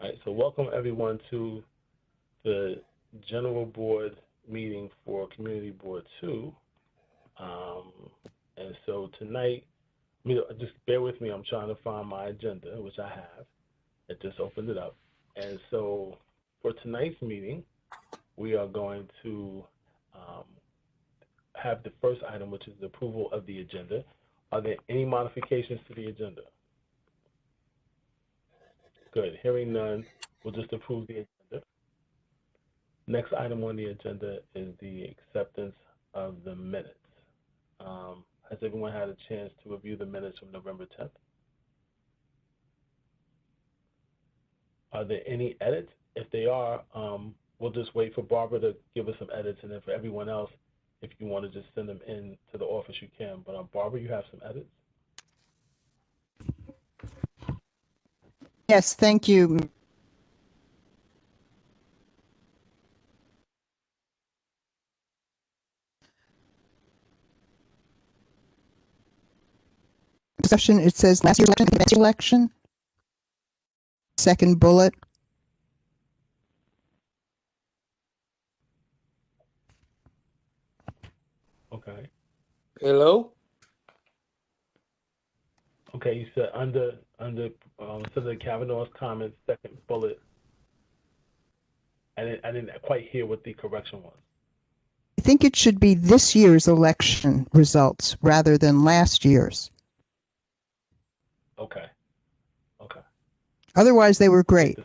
All right, so welcome everyone to the General Board meeting for Community Board 2. And so tonight, just bear with me, I'm trying to find my agenda, which I have. I just opened it up. And so for tonight's meeting, we are going to have the first item, which is the approval of the agenda. Are there any modifications to the agenda? Good, hearing none, we'll just approve the agenda. Next item on the agenda is the acceptance of the minutes. Has everyone had a chance to review the minutes from November 10th? Are there any edits? If they are, we'll just wait for Barbara to give us some edits, and then for everyone else, if you want to just send them in to the office, you can. But Barbara, you have some edits? Yes, thank you. Discussion, it says last year's election. Second bullet. Okay. Hello? Okay, you said under Senator Kavanagh's comments, second bullet. I didn't quite hear what the correction was. I think it should be this year's election results rather than last year's. Okay. Okay. Otherwise, they were great.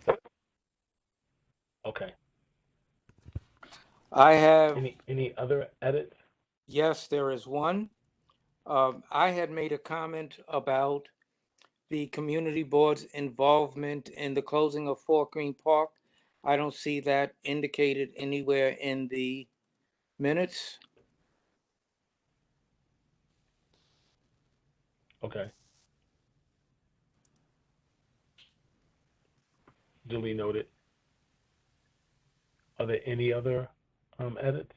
Okay. I have, Any other edits? yes, there is one. I had made a comment about the community board's involvement in the closing of Fort Greene Park. I don't see that indicated anywhere in the minutes. Okay. Duly noted. Are there any other edits?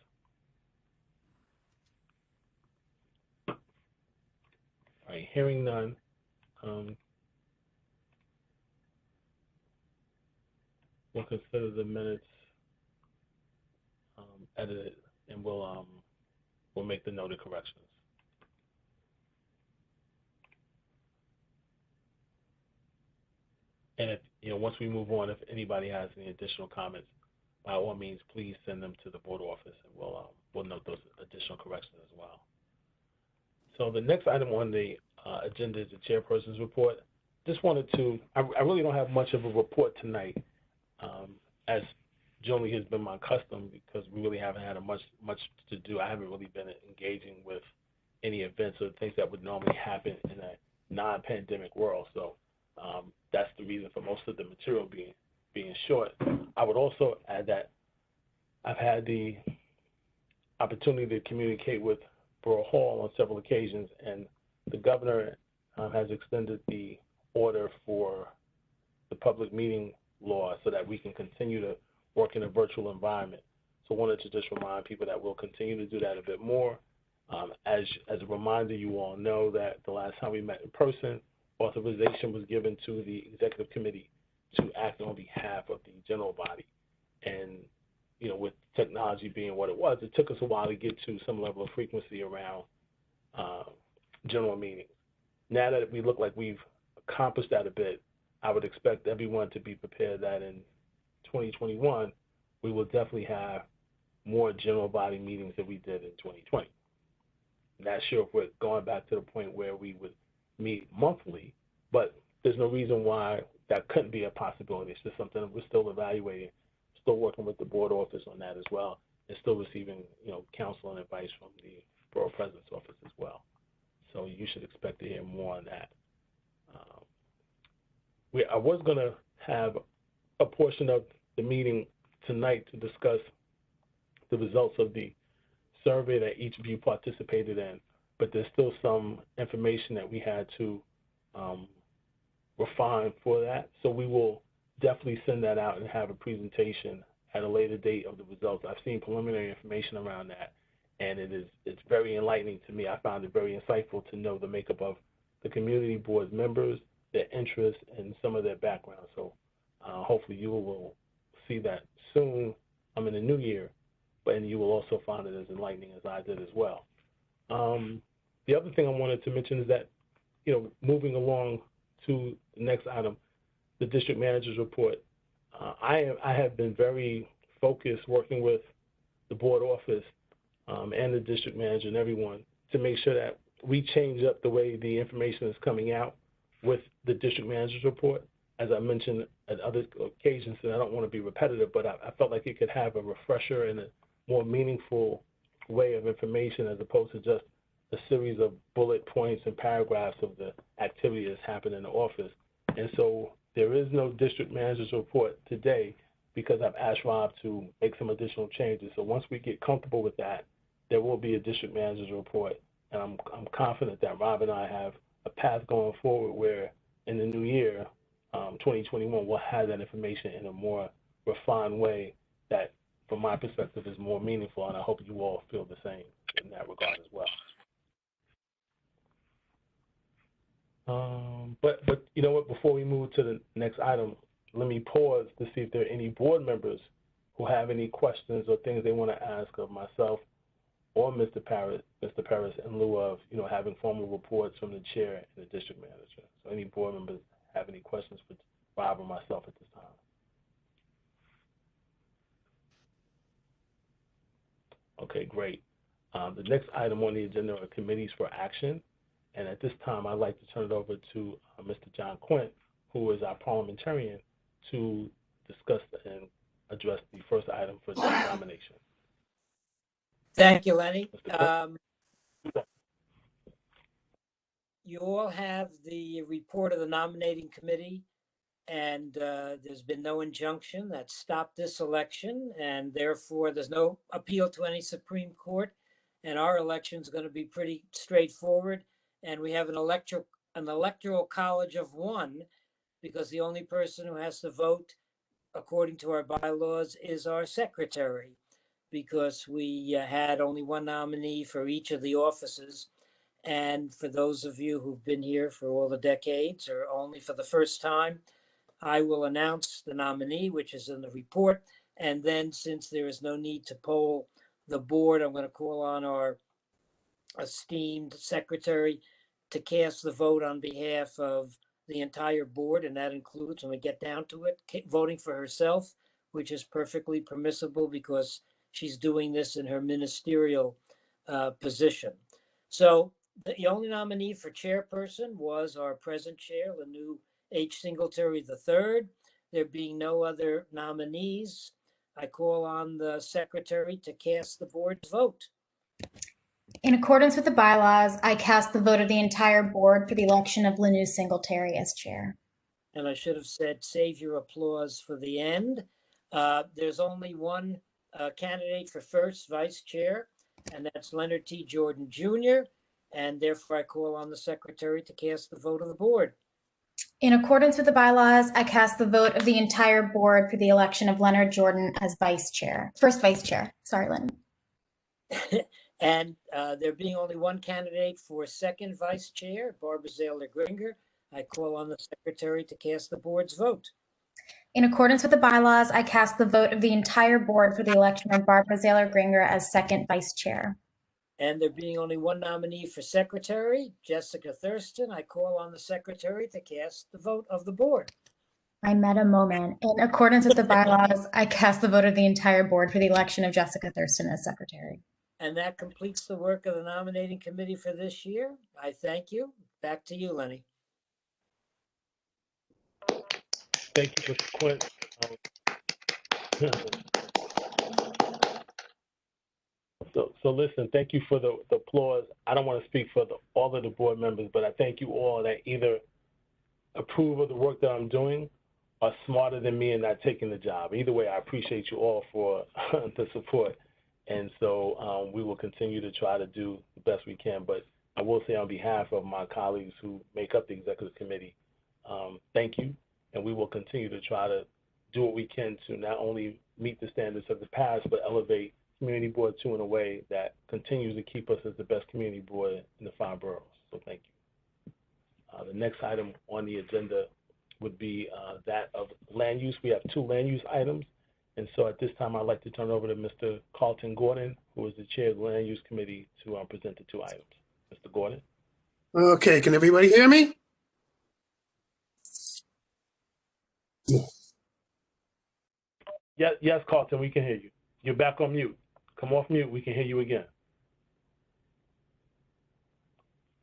All right, hearing none. We'll consider the minutes edited, and we'll make the noted corrections. And if once we move on, if anybody has any additional comments, by all means, please send them to the board office, and we'll note those additional corrections as well. So the next item on the agenda is the chairperson's report. Just wanted to, I really don't have much of a report tonight, as generally has been my custom, because we really haven't had much to do. I haven't really been engaging with any events or things that would normally happen in a non-pandemic world. So that's the reason for most of the material being short. I would also add that I've had the opportunity to communicate with Borough Hall on several occasions, and the governor has extended the order for the public meeting law so that we can continue to work in a virtual environment. So I wanted to just remind people that we'll continue to do that a bit more. As a reminder, you all know that the last time we met in person, authorization was given to the executive committee to act on behalf of the general body. And with technology being what it was, it took us a while to get to some level of frequency around general meetings. Now that we look like we've accomplished that a bit, I would expect everyone to be prepared that in 2021, we will definitely have more general body meetings than we did in 2020. Not sure if we're going back to the point where we would meet monthly, but there's no reason why that couldn't be a possibility. It's just something that we're still evaluating, still working with the board office on that as well, and still receiving counsel and advice from the borough president's office as well. So you should expect to hear more on that. I was going to have a portion of the meeting tonight to discuss the results of the survey that each of you participated in, but there's still some information that we had to refine for that. So we will definitely send that out and have a presentation at a later date of the results. I've seen preliminary information around that, and it's very enlightening to me. I found it very insightful to know the makeup of the community board members, their interests, and some of their background. So Hopefully you will see that soon. I'm in the new year, and you will also find it as enlightening as I did as well. The other thing I wanted to mention is that, moving along to the next item, the district manager's report. I have been very focused working with the board office and the district manager and everyone to make sure that we change up the way the information is coming out with the district manager's report. As I mentioned at other occasions, and I don't want to be repetitive, but I felt like it could have a refresher and a more meaningful way of information as opposed to just a series of bullet points and paragraphs of the activity that's happened in the office. And so there is no district manager's report today because I've asked Rob to make some additional changes. So once we get comfortable with that, there will be a district manager's report. And I'm confident that Rob and I have a path going forward where in the new year, 2021, we'll have that information in a more refined way that, from my perspective, is more meaningful. And I hope you all feel the same in that regard as well. But you know what, before we move to the next item, let me pause to see if there are any board members who have any questions or things they want to ask of myself or Mr. Paris in lieu of, having formal reports from the chair and the district manager. So any board members have any questions for Rob or myself at this time? Okay, great. The next item on the agenda are committees for action. And at this time, I'd like to turn it over to Mr. John Quint, who is our parliamentarian, to discuss and address the first item for nomination. Thank you, Lenny. You all have the report of the nominating committee, and there's been no injunction that stopped this election, and therefore there's no appeal to any Supreme Court, and our election is going to be pretty straightforward. And we have an electoral college of one, because the only person who has to vote according to our bylaws is our secretary, because we had only one nominee for each of the offices. And for those of you who've been here for all the decades or only for the first time, I will announce the nominee, which is in the report. And then, since there is no need to poll the board, I'm going to call on our esteemed secretary to cast the vote on behalf of the entire board, and that includes, when we get down to it, voting for herself, which is perfectly permissible because she's doing this in her ministerial position. So the only nominee for chairperson was our present chair, Lanu H. Singletary III. There being no other nominees, I call on the secretary to cast the board's vote. In accordance with the bylaws, I cast the vote of the entire board for the election of Lanu Singletary as chair. And I should have said, save your applause for the end. There's only one candidate for first vice chair, and that's Leonard T. Jordan Jr., and therefore I call on the secretary to cast the vote of the board. In accordance with the bylaws, I cast the vote of the entire board for the election of Leonard Jordan as vice chair. First vice chair. Sorry, Lynn. And there being only one candidate for second vice chair, Barbara Zahler-Gringer, I call on the secretary to cast the board's vote. In accordance with the bylaws, I cast the vote of the entire board for the election of Barbara Zahler-Gringer as second vice chair. And there being only one nominee for secretary, Jessica Thurston, I call on the secretary to cast the vote of the board. I met a moment. In accordance with the bylaws, I cast the vote of the entire board for the election of Jessica Thurston as secretary. And that completes the work of the nominating committee for this year. I thank you. Back to you, Lenny. Thank you, Mr. Quint. So listen, thank you for the applause. I don't want to speak for all of the board members, but I thank you all that either approve of the work that I'm doing or smarter than me and not taking the job. Either way, I appreciate you all for the support. And so we will continue to try to do the best we can. But I will say on behalf of my colleagues who make up the executive committee, thank you. And we will continue to try to do what we can to not only meet the standards of the past, but elevate Community Board 2 in a way that continues to keep us as the best community board in the 5 boroughs. So thank you. The next item on the agenda would be that of land use. We have 2 land use items. And so at this time, I'd like to turn over to Mr. Carlton Gordon, who is the chair of the Land Use Committee, to present the 2 items. Mr. Gordon? Okay, can everybody hear me? Yes, Carlton, we can hear you. You're back on mute. Come off mute, we can hear you again.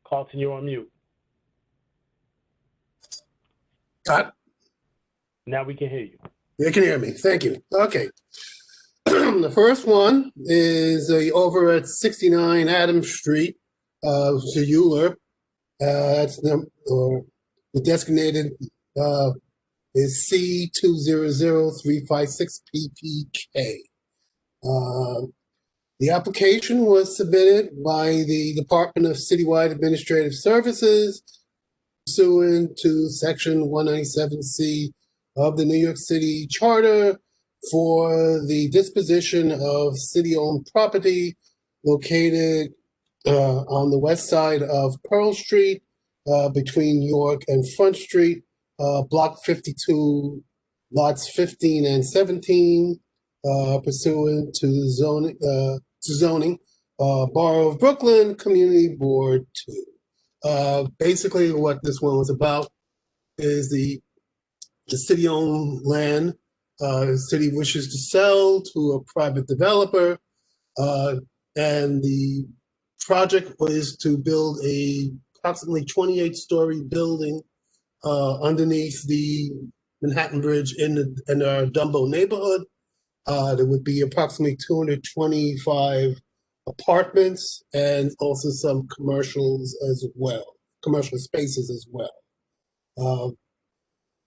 Carlton, you're on mute. Got. Now we can hear you. You can hear me. Thank you. Okay. The first one is over at 69 Adams Street, Euler. That's the designated is C200356PPK. The application was submitted by the Department of Citywide Administrative Services pursuant to Section 197C of the New York City Charter for the disposition of city-owned property located on the west side of Pearl Street, between York and Front Street, Block 52, lots 15 and 17, pursuant to the zoning, Borough of Brooklyn, Community Board 2. Basically, what this one was about is the city-owned land. The city wishes to sell to a private developer, and the project was to build a approximately 28-story building underneath the Manhattan Bridge in our Dumbo neighborhood. There would be approximately 225 apartments and also some commercials as well, commercial spaces as well.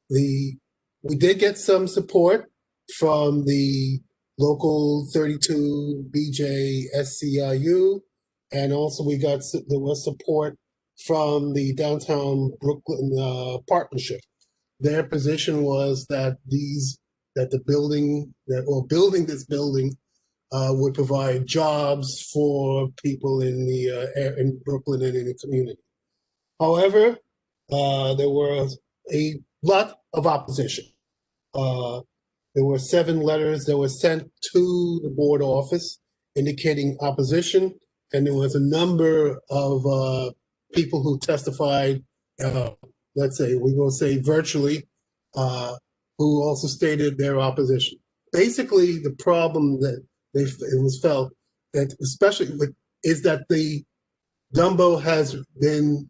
We did get some support from the local 32 BJ SCIU, and also there was support from the Downtown Brooklyn Partnership. Their position was that building this building would provide jobs for people in Brooklyn and in the community. However, there was a lot of opposition. There were 7 letters that were sent to the board office indicating opposition, and there was a number of people who testified, let's say, we will say virtually, who also stated their opposition. Basically, the problem that it was felt that, especially is that the Dumbo has been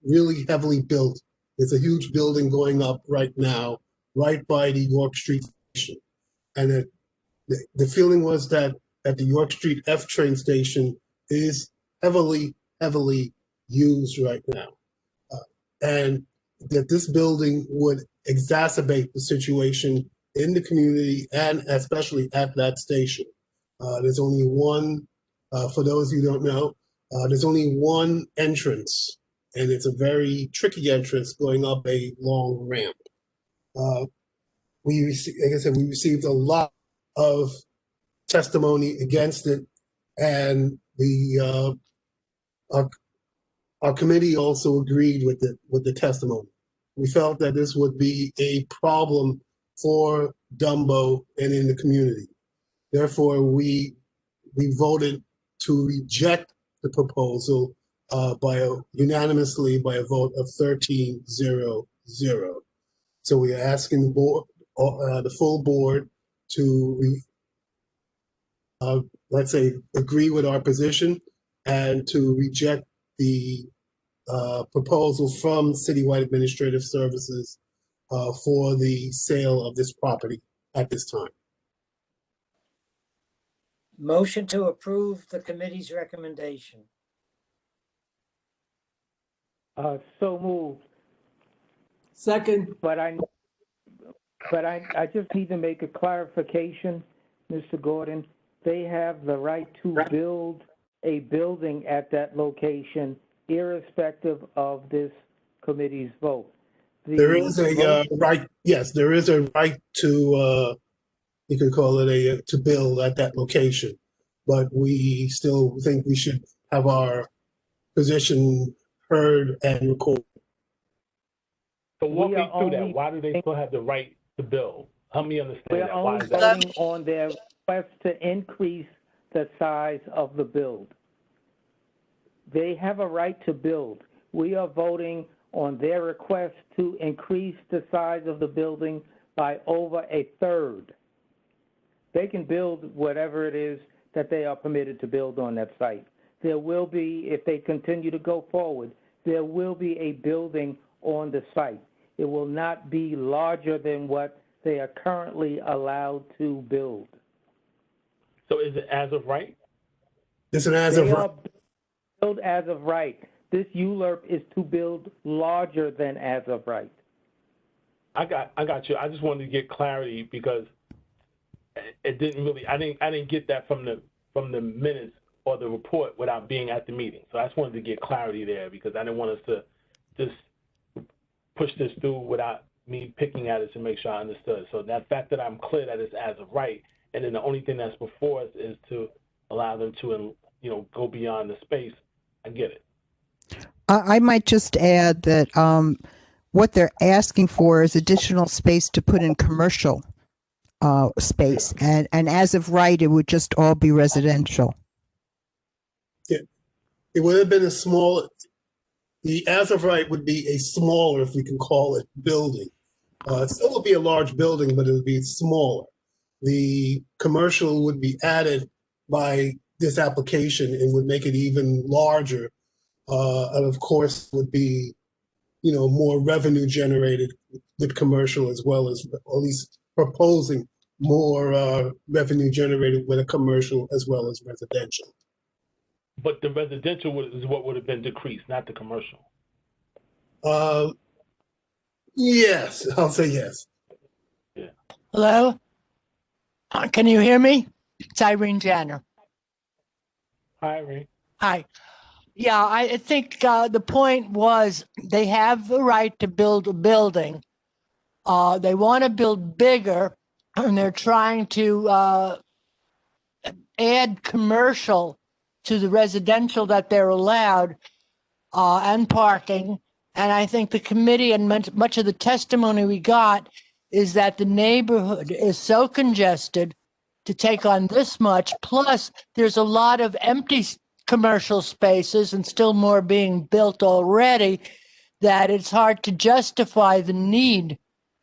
really heavily built. There's a huge building going up right now, right by the York Street station, and the feeling was that the York Street F train station is heavily used right now, and that this building would exacerbate the situation in the community and especially at that station. There's only one, for those who don't know, there's only one entrance, and it's a very tricky entrance going up a long ramp. Like I said, we received a lot of testimony against it, and our committee also agreed with the testimony. We felt that this would be a problem for Dumbo and in the community. Therefore, we voted to reject the proposal unanimously by a vote of 13-0-0. So we are asking the board, the full board, to let's say agree with our position and to reject the proposal from Citywide Administrative Services for the sale of this property at this time. Motion to approve the committee's recommendation. So moved. Second. But I just need to make a clarification, Mr. Gordon. They have the right to build a building at that location, irrespective of this committee's vote. There is a right. Yes, there is a right to. You could call it to build at that location, but we still think we should have our position heard and recorded. So walk We me are through that. only- Why do they still have the right to build? Help me understand We're that. Why only is that? voting on their request to increase the size of the build. They have a right to build. We are voting on their request to increase the size of the building by over a third. They can build whatever it is that they are permitted to build on that site. There will be, if they continue to go forward, there will be a building on the site. It will not be larger than what they are currently allowed to build. So is it as of right? It's an as They of are built as of right. This ULURP is to build larger than as of right. I got you. I just wanted to get clarity because it didn't really. I didn't get that from the minutes or the report without being at the meeting. So I just wanted to get clarity there because I didn't want us to just push this through without me picking at it to make sure I understood. So that fact that I'm clear that it's as of right, and then the only thing that's before us is to allow them to, go beyond the space. I get it. I might just add that what they're asking for is additional space to put in commercial space, and as of right, it would just all be residential. Yeah, it would have been a small. The as of right would be a smaller, if we can call it, building. It still would be a large building, but it would be smaller. The commercial would be added by this application and would make it even larger. And of course, would be, more revenue generated with commercial as well as, at least proposing more revenue generated with a commercial as well as residential. But the residential is what would have been decreased, not the commercial. Yes, I'll say yes. Yeah. Hello? Can you hear me? It's Irene Janner. Hi, Irene. Hi. Yeah, I think the point was they have the right to build a building. They want to build bigger, and they're trying to add commercial to the residential that they're allowed and parking. And I think the committee and much of the testimony we got is that the neighborhood is so congested to take on this much. Plus, there's a lot of empty commercial spaces and still more being built already that it's hard to justify the need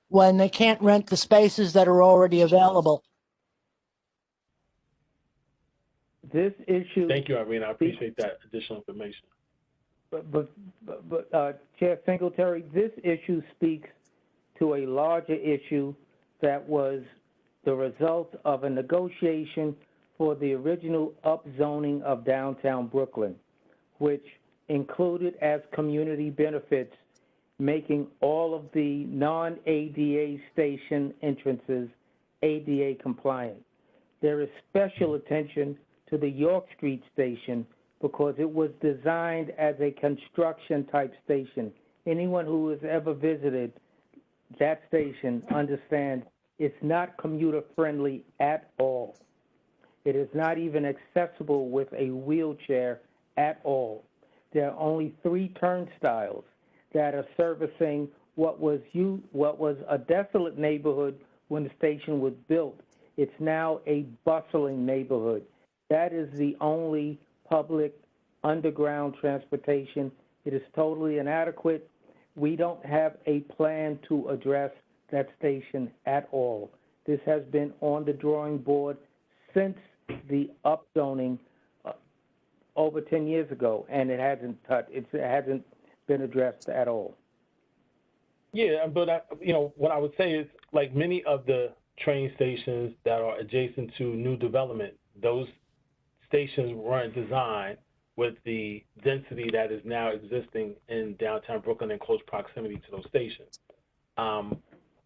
when they can't rent the spaces that are already available. This issue. Thank you, Irene. I appreciate that additional information. But Chair Singletary, this issue speaks to a larger issue that was the result of a negotiation for the original upzoning of downtown Brooklyn, which included as community benefits making all of the non-ADA station entrances ADA compliant. There is special attention to the York Street station because it was designed as a construction type station. Anyone who has ever visited that station understands it's not commuter friendly at all. It is not even accessible with a wheelchair at all. There are only 3 turnstiles that are servicing what was a desolate neighborhood when the station was built. It's now a bustling neighborhood. That is the only public underground transportation. It is totally inadequate. We don't have a plan to address that station at all. This has been on the drawing board since the upzoning over 10 years ago, and it hasn't been addressed at all. Yeah, but what I would say is, like many of the train stations that are adjacent to new development, those stations weren't designed with the density that is now existing in downtown Brooklyn in close proximity to those stations.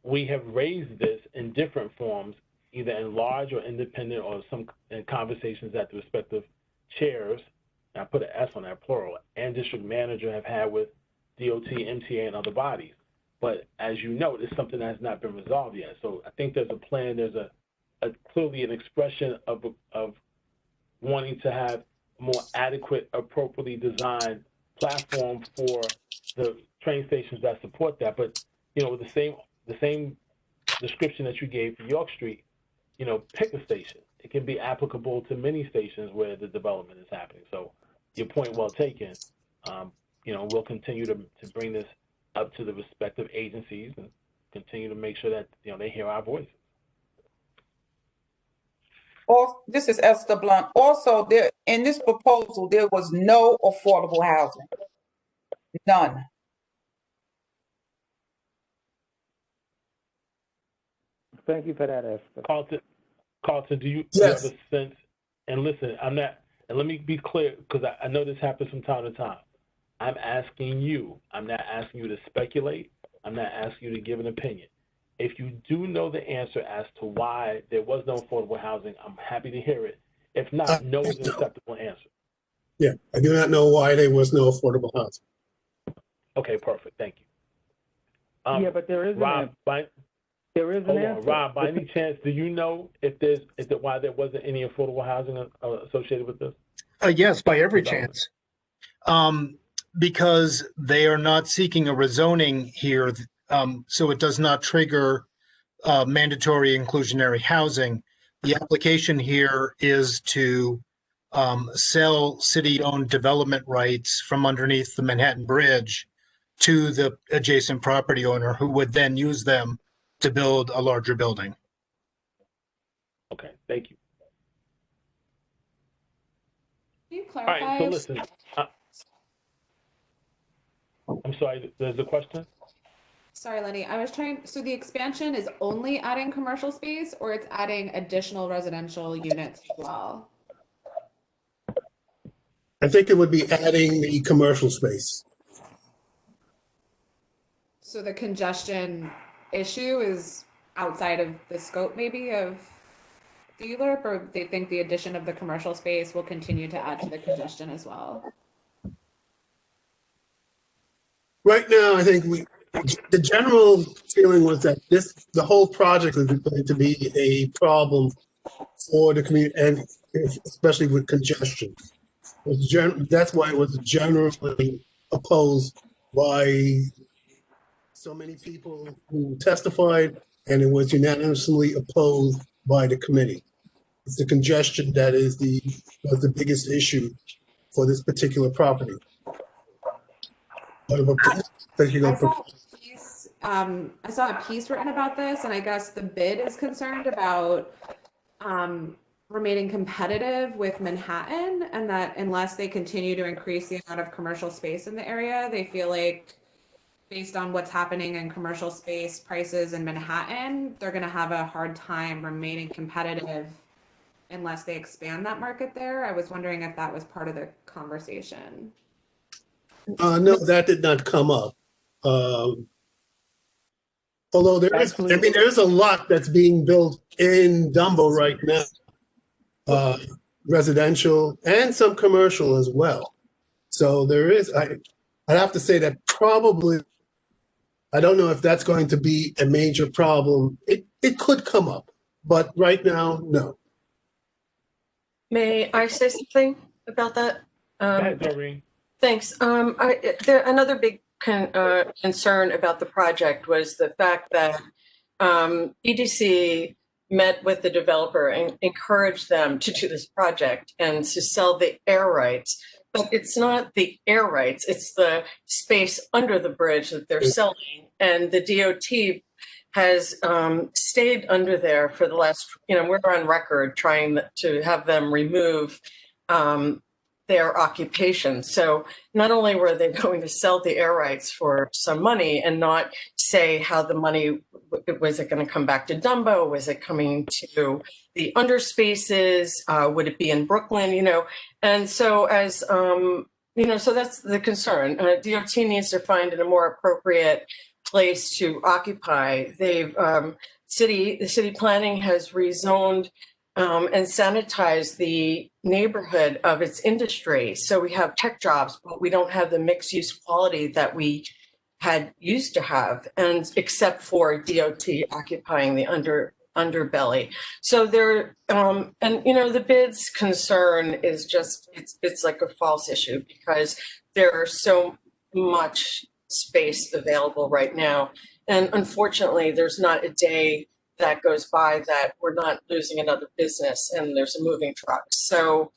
We have raised this in different forms, either in large or independent, or in conversations that the respective chairs, and I put an S on that, plural, and district manager have had with DOT, MTA, and other bodies. But as you note, it's something that has not been resolved yet. So I think there's a plan, there's a clearly an expression of wanting to have a more adequate, appropriately designed platform for the train stations that support that. But with the same description that you gave for York Street, pick a station. It can be applicable to many stations where the development is happening. So your point well taken. We'll continue to bring this up to the respective agencies and continue to make sure that they hear our voices. This is Esther Blunt. Also, there in this proposal, there was no affordable housing. None. Thank you for that, Esther. Carlton, do you Yes. have a sense? And listen, let me be clear, because I know this happens from time to time. I'm asking you. I'm not asking you to speculate. I'm not asking you to give an opinion. If you do know the answer as to why there was no affordable housing, I'm happy to hear it. If not, no is an acceptable answer. Yeah, I do not know why there was no affordable housing. Okay, perfect. Thank you. Yeah, but there is an Rob, answer. There is an answer. Rob, by any chance, do you know why there wasn't any affordable housing associated with this? Yes, by every chance. Because they are not seeking a rezoning here, so it does not trigger mandatory inclusionary housing. The application here is to sell city-owned development rights from underneath the Manhattan Bridge to the adjacent property owner, who would then use them to build a larger building. Okay, thank you. Can you All clarify? right, so listen. I'm sorry, there's a question? Sorry, Lenny. So the expansion is only adding commercial space, or it's adding additional residential units as well? I think it would be adding the commercial space. So the congestion issue is outside of the scope maybe of the ULURP, or they think the addition of the commercial space will continue to add to the congestion as well? Right now, I think the general feeling was that the whole project is going to be a problem for the community, and especially with congestion. That's why it was generally opposed by so many people who testified, and it was unanimously opposed by the committee. It's the congestion that was the biggest issue for this particular property. I saw a piece written about this, and I guess the bid is concerned about remaining competitive with Manhattan, and that unless they continue to increase the amount of commercial space in the area, they feel like based on what's happening in commercial space prices in Manhattan, they're going to have a hard time remaining competitive unless they expand that market there. I was wondering if that was part of the conversation. No, that did not come up. Although there is a lot that's being built in Dumbo right now, residential and some commercial as well. So there is, I'd have to say that probably, I don't know if that's going to be a major problem. It could come up, but right now, no. May I say something about that? Go ahead, Doreen. Thanks. Another big concern about the project was the fact that EDC met with the developer and encouraged them to do this project and to sell the air rights. But it's not the air rights, it's the space under the bridge that they're selling. And the DOT has stayed under there for the last, we're on record trying to have them remove their occupation. So not only were they going to sell the air rights for some money and not say how the money, was it going to come back to Dumbo? Was it coming to the underspaces? Would it be in Brooklyn? And so as, so that's the concern. DOT needs to find a more appropriate place to occupy. The city planning has rezoned and sanitize the neighborhood of its industry. So we have tech jobs, but we don't have the mixed use quality that we had used to have, and except for DOT occupying the underbelly. So there, the bids concern is just, it's like a false issue because there's so much space available right now. And unfortunately, there's not a day that goes by that we're not losing another business and there's a moving truck. So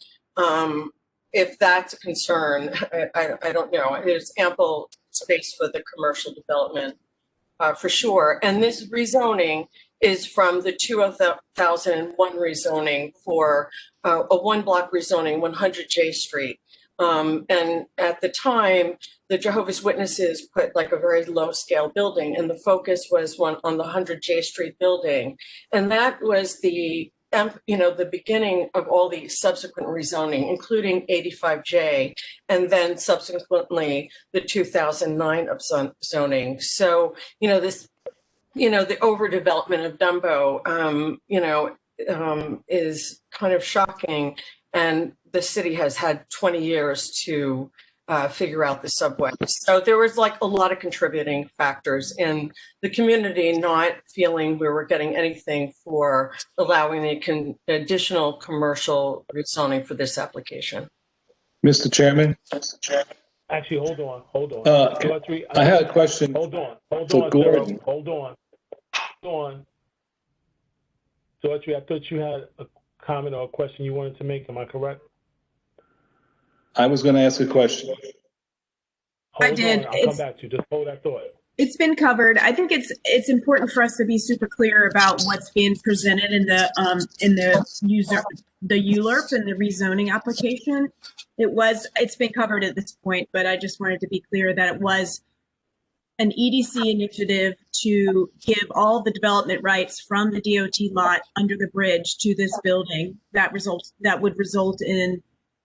if that's a concern, I don't know. There's ample space for the commercial development for sure. And this rezoning is from the 2001 rezoning for a one block rezoning, 100 J Street. And at the time, the Jehovah's Witnesses put like a very low scale building, and the focus was on the 100 J Street building. And that was the beginning of all the subsequent rezoning, including 85J, and then subsequently the 2009 of zoning. So, the overdevelopment of Dumbo, is kind of shocking. And the city has had 20 years to figure out the subway. So there was like a lot of contributing factors in the community not feeling we were getting anything for allowing the additional commercial rezoning for this application. Mr. Chairman? Actually, hold on. Daughtry, I had a question. Hold on, Gordon. sir. Hold on. Daughtry, I thought you had a comment or a question you wanted to make. Am I correct? I was going to ask a question. Hold on. I'll come back to you. Just hold that thought. It's been covered. I think it's important for us to be super clear about what's being presented in the ULURP and the rezoning application. It's been covered at this point, but I just wanted to be clear that it was an EDC initiative to give all the development rights from the DOT lot under the bridge to this building. That would result in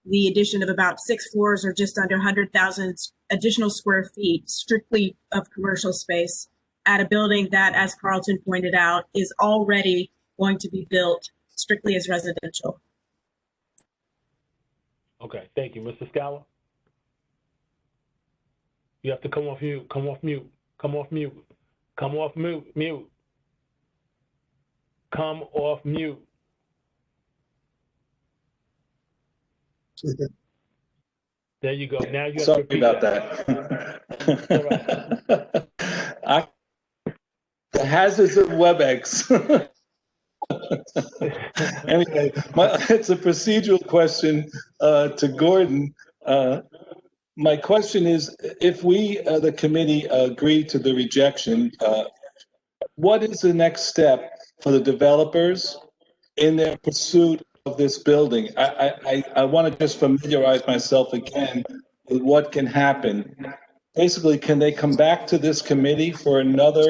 the addition of about 6 floors or just under 100,000 additional square feet, strictly of commercial space, at a building that, as Carlton pointed out, is already going to be built strictly as residential. Okay, thank you. Mr. Scala? You have to come off mute. Come off mute. Come off mute. There you go. Now you have Sorry to repeat about that. The hazards of Webex. Anyway, it's a procedural question to Gordon. My question is, if we, the committee, agree to the rejection, what is the next step for the developers in their pursuit of this building? I want to just familiarize myself again with what can happen. Basically, can they come back to this committee for another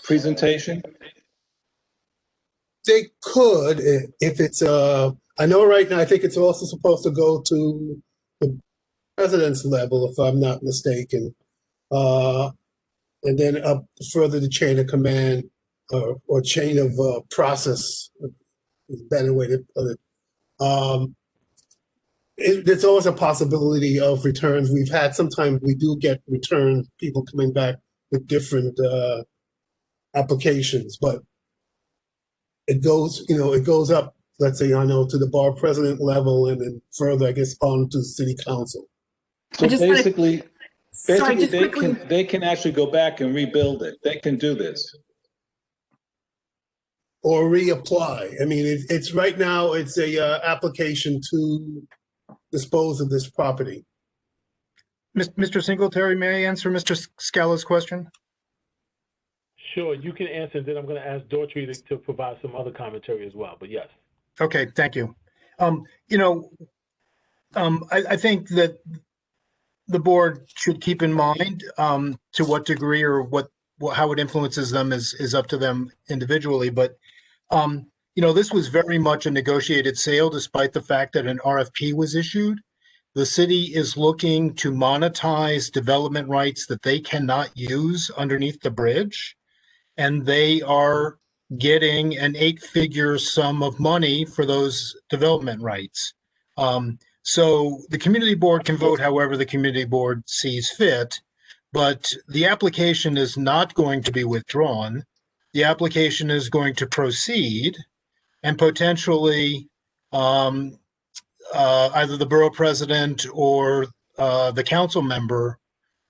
presentation? They could, if it's, I know right now, I think it's also supposed to go to the president's level, if I'm not mistaken. And then up further the chain of command or chain of process, is a better way to put it. There's always a possibility of returns. We've had, sometimes we do get returns, people coming back with different applications, but it goes, it goes up, let's say, to the bar president level and then further, I guess, on to city council. So basically they can actually go back and rebuild it. They can do this. Or reapply. I mean, it's right now, it's a application to dispose of this property. Mr. Singletary, may I answer Mr. Scala's question? Sure, you can answer, then I'm going to ask Daughtry to provide some other commentary as well, but yes. Okay, thank you. I think that the board should keep in mind to what degree or how it influences them is up to them individually. But, this was very much a negotiated sale, despite the fact that an RFP was issued. The city is looking to monetize development rights that they cannot use underneath the bridge. And they are getting an 8-figure sum of money for those development rights. So the community board can vote however the community board sees fit, but the application is not going to be withdrawn. The application is going to proceed, and potentially either the borough president or the council member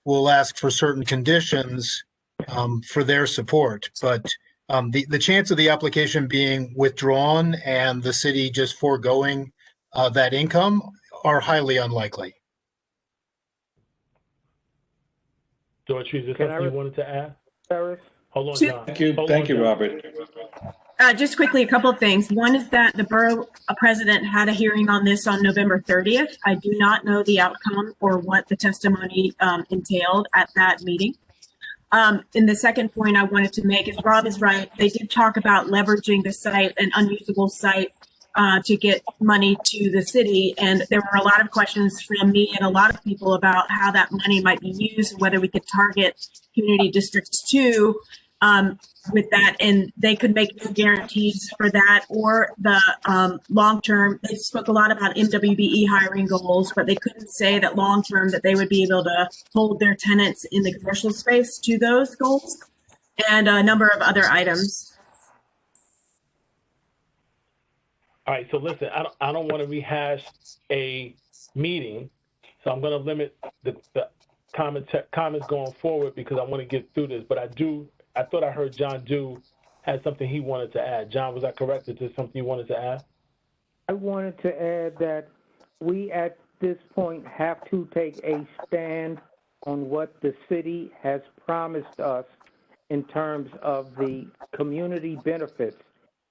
will ask for certain conditions for their support. But the chance of the application being withdrawn and the city just foregoing that income are highly unlikely. George, is there something you wanted to add? Ferris? Hold on, John. Thank you, Robert. Just quickly, a couple of things. One is that the borough president had a hearing on this on November 30th. I do not know the outcome or what the testimony entailed at that meeting. And the second point I wanted to make is Rob is right. They did talk about leveraging the site, an unusable site, to get money to the city. And there were a lot of questions from me and a lot of people about how that money might be used, whether we could target community districts too with that. And they could make no guarantees for that or the long-term. They spoke a lot about MWBE hiring goals, but they couldn't say that long-term that they would be able to hold their tenants in the commercial space to those goals and a number of other items. All right, so listen, I don't want to rehash a meeting, so I'm going to limit the comments going forward because I want to get through this. But I thought I heard John Dew had something he wanted to add. John, was that correct? Is there something you wanted to add? I wanted to add that we at this point have to take a stand on what the city has promised us in terms of the community benefits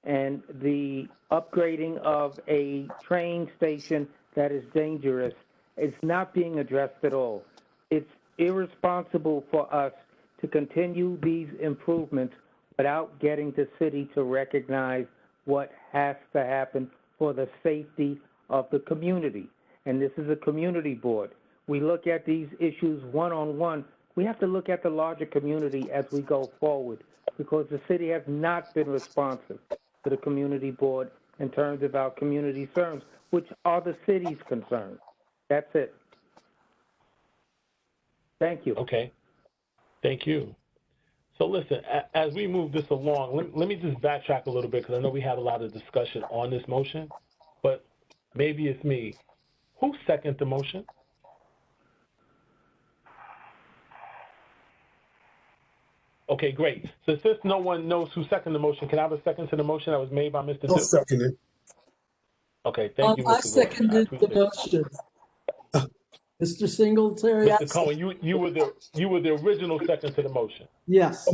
and the upgrading of a train station that is dangerous. It's not being addressed at all. It's irresponsible for us to continue these improvements without getting the city to recognize what has to happen for the safety of the community. And this is a community board. We look at these issues one-on-one. We have to look at the larger community as we go forward because the city has not been responsive to the community board in terms of our community concerns, which are the city's concerns. That's it. Thank you. Okay. Thank you. So listen, as we move this along, let me just backtrack a little bit because I know we had a lot of discussion on this motion, but maybe it's me. Who seconded the motion? Okay, great. So since no one knows who seconded the motion, can I have a second to the motion that was made by Mr. I'll Dew? second it. Okay, thank you, Mr. I Gordon. seconded the motion. Mr. Singletary. Mr. Cohen, you were the original second to the motion. Yes.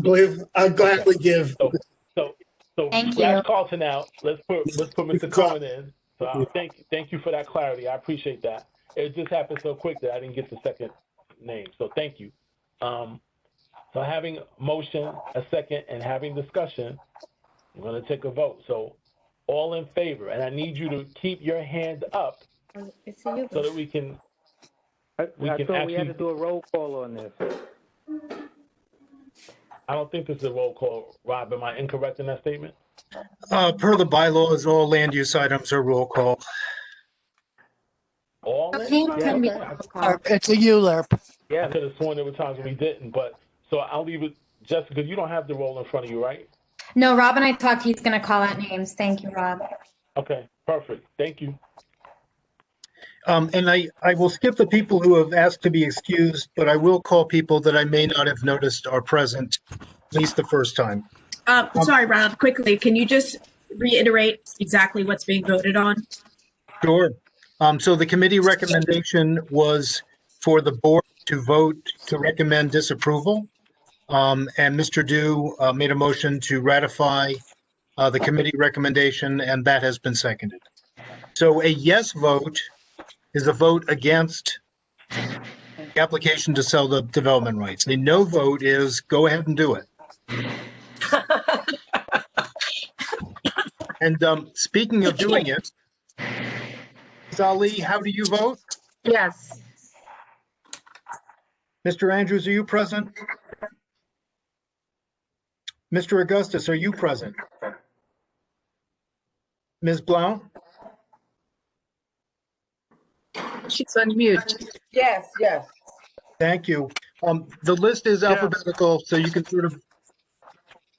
I gladly give. So Thank you. last call to now. Let's put Mr. Cohen in. So thank you for that clarity. I appreciate that. It just happened so quick that I didn't get the second name. So thank you. So having motion, a second, and having discussion, I'm going to take a vote. So all in favor, and I need you to keep your hand up so that we can. I thought we had to do a roll call on this. I don't think this is a roll call, Rob. Am I incorrect in that statement? Per the bylaws, all land use items are roll call. All I think in? can be Okay. It's a ULERP. Yeah, I could have sworn there were times when we didn't, but so I'll leave it. Jessica, you don't have the roll in front of you, right? No, Rob and I talked. He's going to call out names. Thank you, Rob. Okay, perfect. Thank you. And I will skip the people who have asked to be excused, but I will call people that I may not have noticed are present, at least the first time. Sorry, Rob, quickly, can you just reiterate exactly what's being voted on? Sure. So the committee recommendation was for the board to vote to recommend disapproval. And Mr. Dew made a motion to ratify the committee recommendation, and that has been seconded. So a yes vote is a vote against the application to sell the development rights. The no vote is go ahead and do it. And speaking of doing it, Ali, how do you vote? Yes. Mr. Andrews, are you present? Mr. Augustus, are you present? Ms. Blount? She's on mute. Yes, yes. Thank you. The list is alphabetical, so you can sort of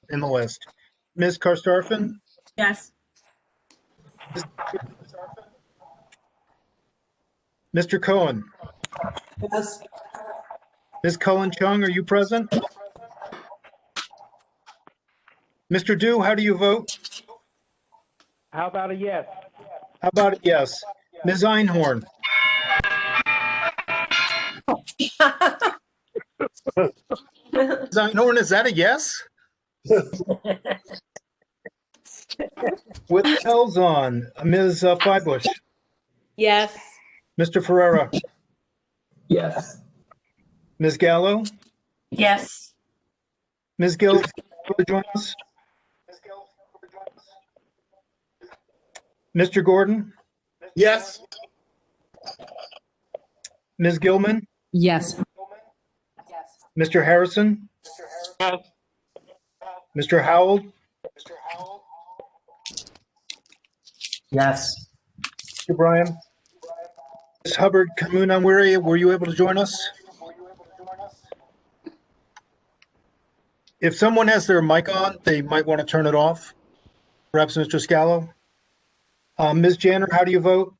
in the list. Ms. Karstarfin? Yes. Mr. Cohen? Yes. Ms. Cullen Chung, are you present? Mr. Dew, how do you vote? How about a yes? How about a yes? Ms. Einhorn? Ms. Einhorn, is that a yes? With bells on, Ms. Flybush? Yes. Mr. Ferrera? Yes. Ms. Gallo? Yes. Ms. Gill, will you join us? Mr. Gordon? Yes. Ms. Gilman? Yes. Mr. Harrison? Mr. Howell? Yes. Mr. Bryan? Ms. Hubbard, Kamuna, were you able to join us? If someone has their mic on, they might want to turn it off. Perhaps Mr. Scallo? Ms. Janner, how do you vote?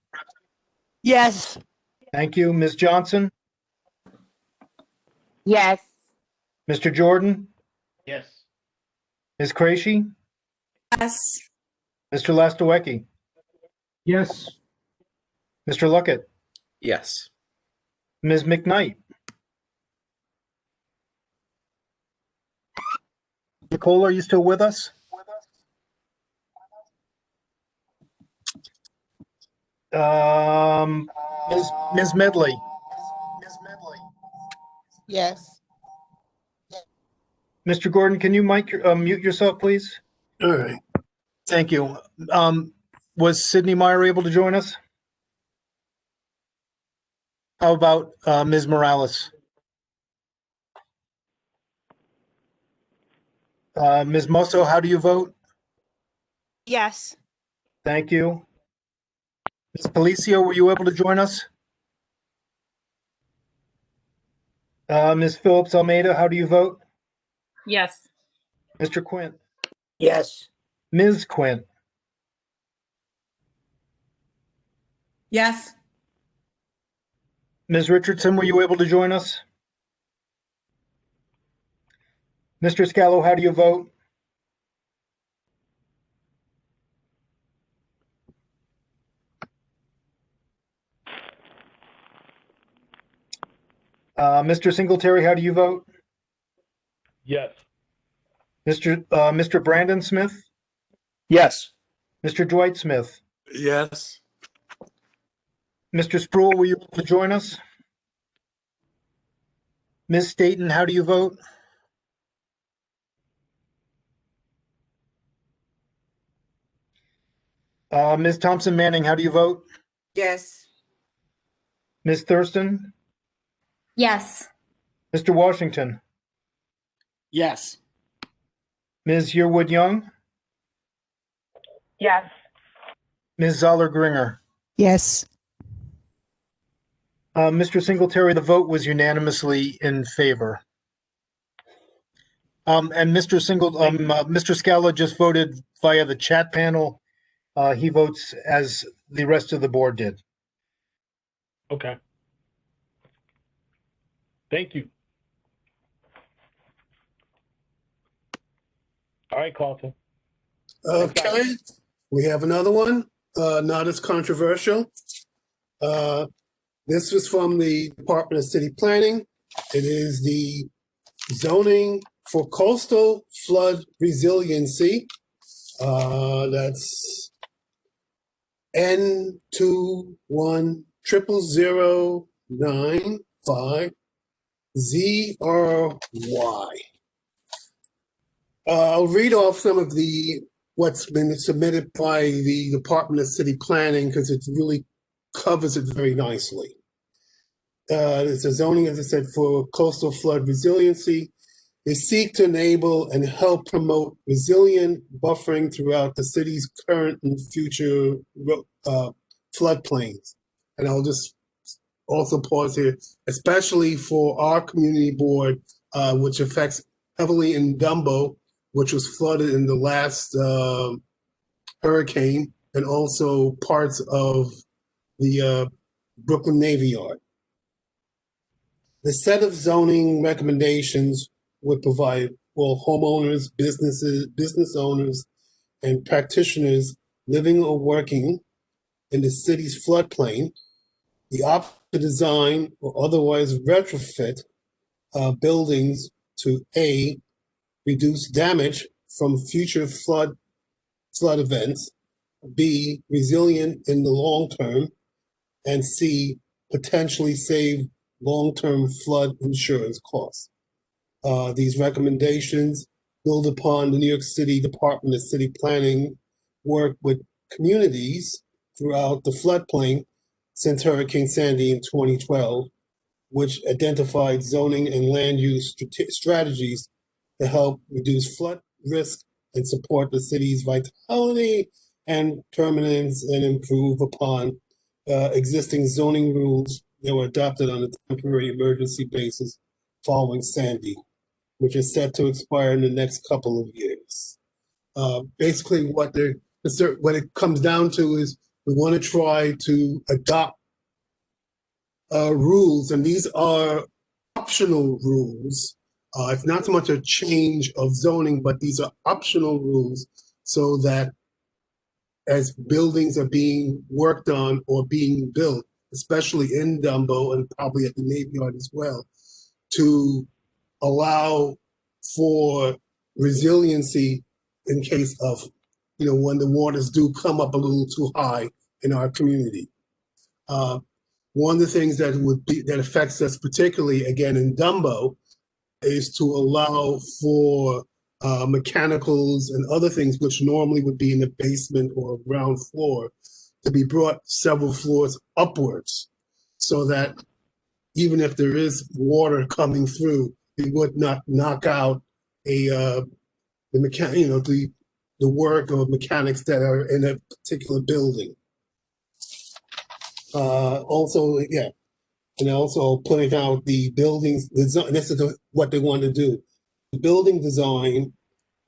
Yes. Thank you. Ms. Johnson? Yes. Mr. Jordan? Yes. Ms. Creasy? Yes. Mr. Lastawecki? Yes. Mr. Luckett? Yes. Ms. McKnight? Nicole, are you still with us? Ms. Medley? Yes. Mr. Gordon, can you mute yourself, please? All right. Thank you. Was Sydney Meyer able to join us? How about Ms. Morales? Ms. Mosso, how do you vote? Yes. Thank you. Ms. Policio, were you able to join us? Ms. Phillips Almeida, how do you vote? Yes. Mr. Quint? Yes. Ms. Quint? Yes. Ms. Richardson, were you able to join us? Mr. Scallo, how do you vote? Mr. Singletary, how do you vote? Yes. Mr. Brandon Smith? Yes. Mr. Dwight Smith? Yes. Mr. Sproul, were you able to join us? Ms. Staton, how do you vote? Ms. Thompson Manning, how do you vote? Yes. Ms. Thurston? Yes. Mr. Washington? Yes. Ms. Yearwood Young? Yes. Ms. Zoller Gringer? Yes. Mr. Singletary, the vote was unanimously in favor. And Mr. Scala just voted via the chat panel. He votes as the rest of the board did. Okay. Thank you. All right, Carlton. Okay. We have another one, not as controversial. This was from the Department of City Planning. It is the zoning for coastal flood resiliency. That's N2100950ZRY. I'll read off some of what's been submitted by the Department of City Planning because it really covers it very nicely. It's a zoning, as I said, for coastal flood resiliency. They seek to enable and help promote resilient buffering throughout the city's current and future floodplains. And I'll just also pause here, especially for our community board, which affects heavily in Dumbo, which was flooded in the last hurricane, and also parts of the Brooklyn Navy Yard. The set of zoning recommendations will all homeowners, business owners, and practitioners living or working in the city's floodplain. The option to design or otherwise retrofit buildings to A, reduce damage from future flood events, B, resilient in the long term, and C, potentially save long-term flood insurance costs. These recommendations build upon the New York City Department of City Planning work with communities throughout the floodplain since Hurricane Sandy in 2012, which identified zoning and land use strategies to help reduce flood risk and support the city's vitality and permanence and improve upon existing zoning rules that were adopted on a temporary emergency basis following Sandy, which is set to expire in the next couple of years. Basically, what it comes down to is we want to try to adopt rules, and these are optional rules. It's not so much a change of zoning, but these are optional rules so that as buildings are being worked on or being built, especially in Dumbo and probably at the Navy Yard as well, to allow for resiliency in case of, when the waters do come up a little too high in our community. One of the things that affects us particularly, again, in Dumbo, is to allow for mechanicals and other things which normally would be in the basement or ground floor to be brought several floors upwards, so that even if there is water coming through, it would not knock out the work of mechanics that are in a particular building. Also pointing out the buildings, this is what they want to do. The building design,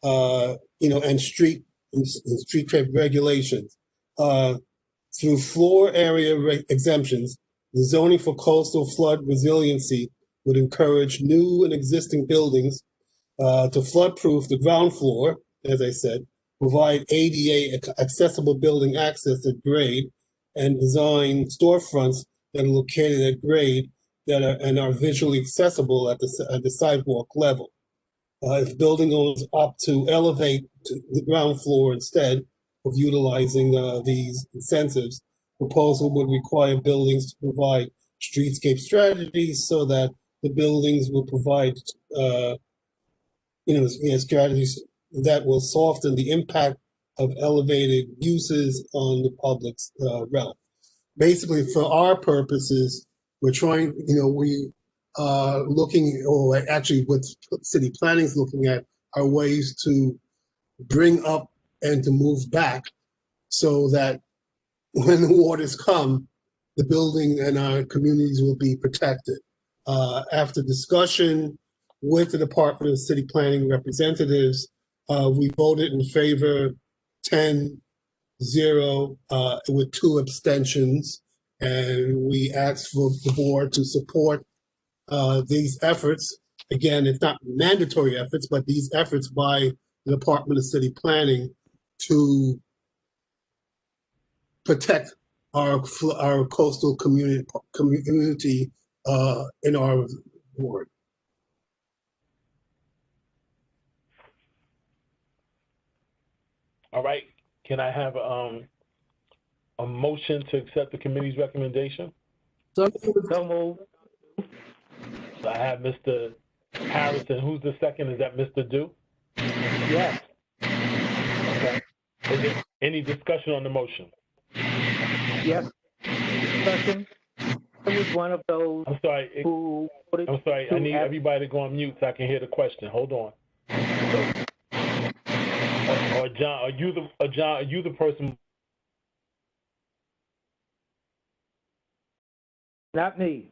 and street trade regulations. Through floor area exemptions, the zoning for coastal flood resiliency would encourage new and existing buildings to flood-proof the ground floor, as I said, provide ADA accessible building access at grade, and design storefronts that are located at grade and are visually accessible at the sidewalk level. If building owners opt to elevate to the ground floor instead of utilizing these incentives, proposal would require buildings to provide streetscape strategies so that the buildings will provide strategies that will soften the impact of elevated uses on the public's realm. Basically, for our purposes, we're trying, we are looking, or actually what city planning is looking at, are ways to bring up and to move back so that when the waters come, the building and our communities will be protected. After discussion with the Department of City Planning representatives, we voted in favor 10-0 with 2 abstentions, and we asked for the board to support these efforts. Again, it's not mandatory efforts, but these efforts by the Department of City Planning to protect our coastal community in our ward. All right. Can I have a motion to accept the committee's recommendation? So moved. I have Mr. Harrison. Who's the second? Is that Mr. Dew? Yes. Okay. Is there any discussion on the motion? Yes. Discussion. I was one of those I'm sorry. who voted I'm sorry. I need everybody to go on mute so I can hear the question. Hold on. Or John, are you the person? Not me.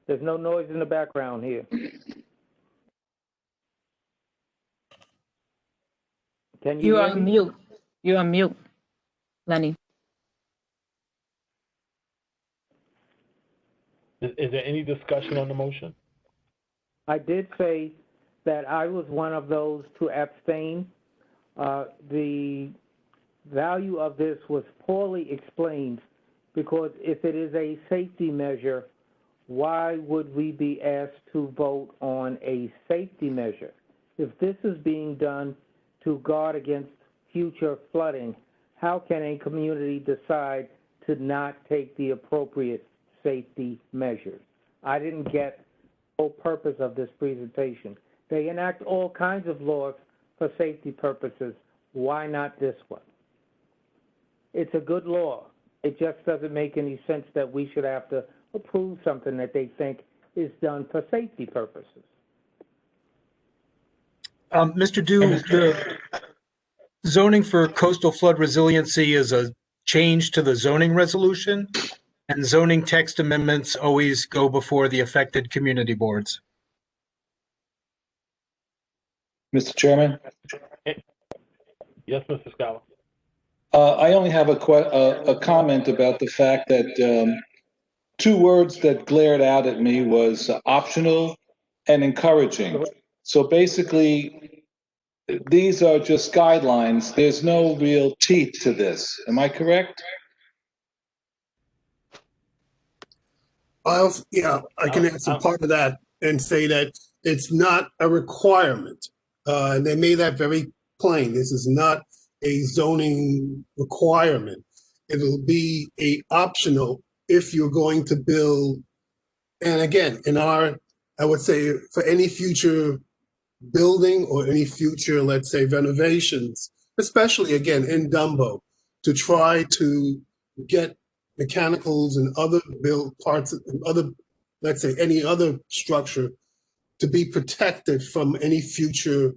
There's no noise in the background here. Can you You hear are me? mute. You are mute, Lenny. Is there any discussion on the motion? I did say that I was one of those to abstain. The value of this was poorly explained, because if it is a safety measure, why would we be asked to vote on a safety measure? If this is being done to guard against future flooding, how can a community decide to not take the appropriate safety measures? I didn't get the whole purpose of this presentation. They enact all kinds of laws for safety purposes. Why not this one? It's a good law. It just doesn't make any sense that we should have to approve something that they think is done for safety purposes. Mr. Dew, the zoning for coastal flood resiliency is a change to the zoning resolution, and zoning text amendments always go before the affected community boards. Mr. Chairman? Yes, Mr. Scholar. I only have a comment about the fact that two words that glared out at me was optional and encouraging. So basically, these are just guidelines. There's no real teeth to this. Am I correct? Yeah, I can answer part of that and say that it's not a requirement. And they made that very plain. This is not a zoning requirement. It'll be a optional if you're going to build. And again, I would say for any future building or any future, let's say, renovations, especially again in Dumbo, to try to get mechanicals and other build parts and other, let's say, any other structure to be protected from any future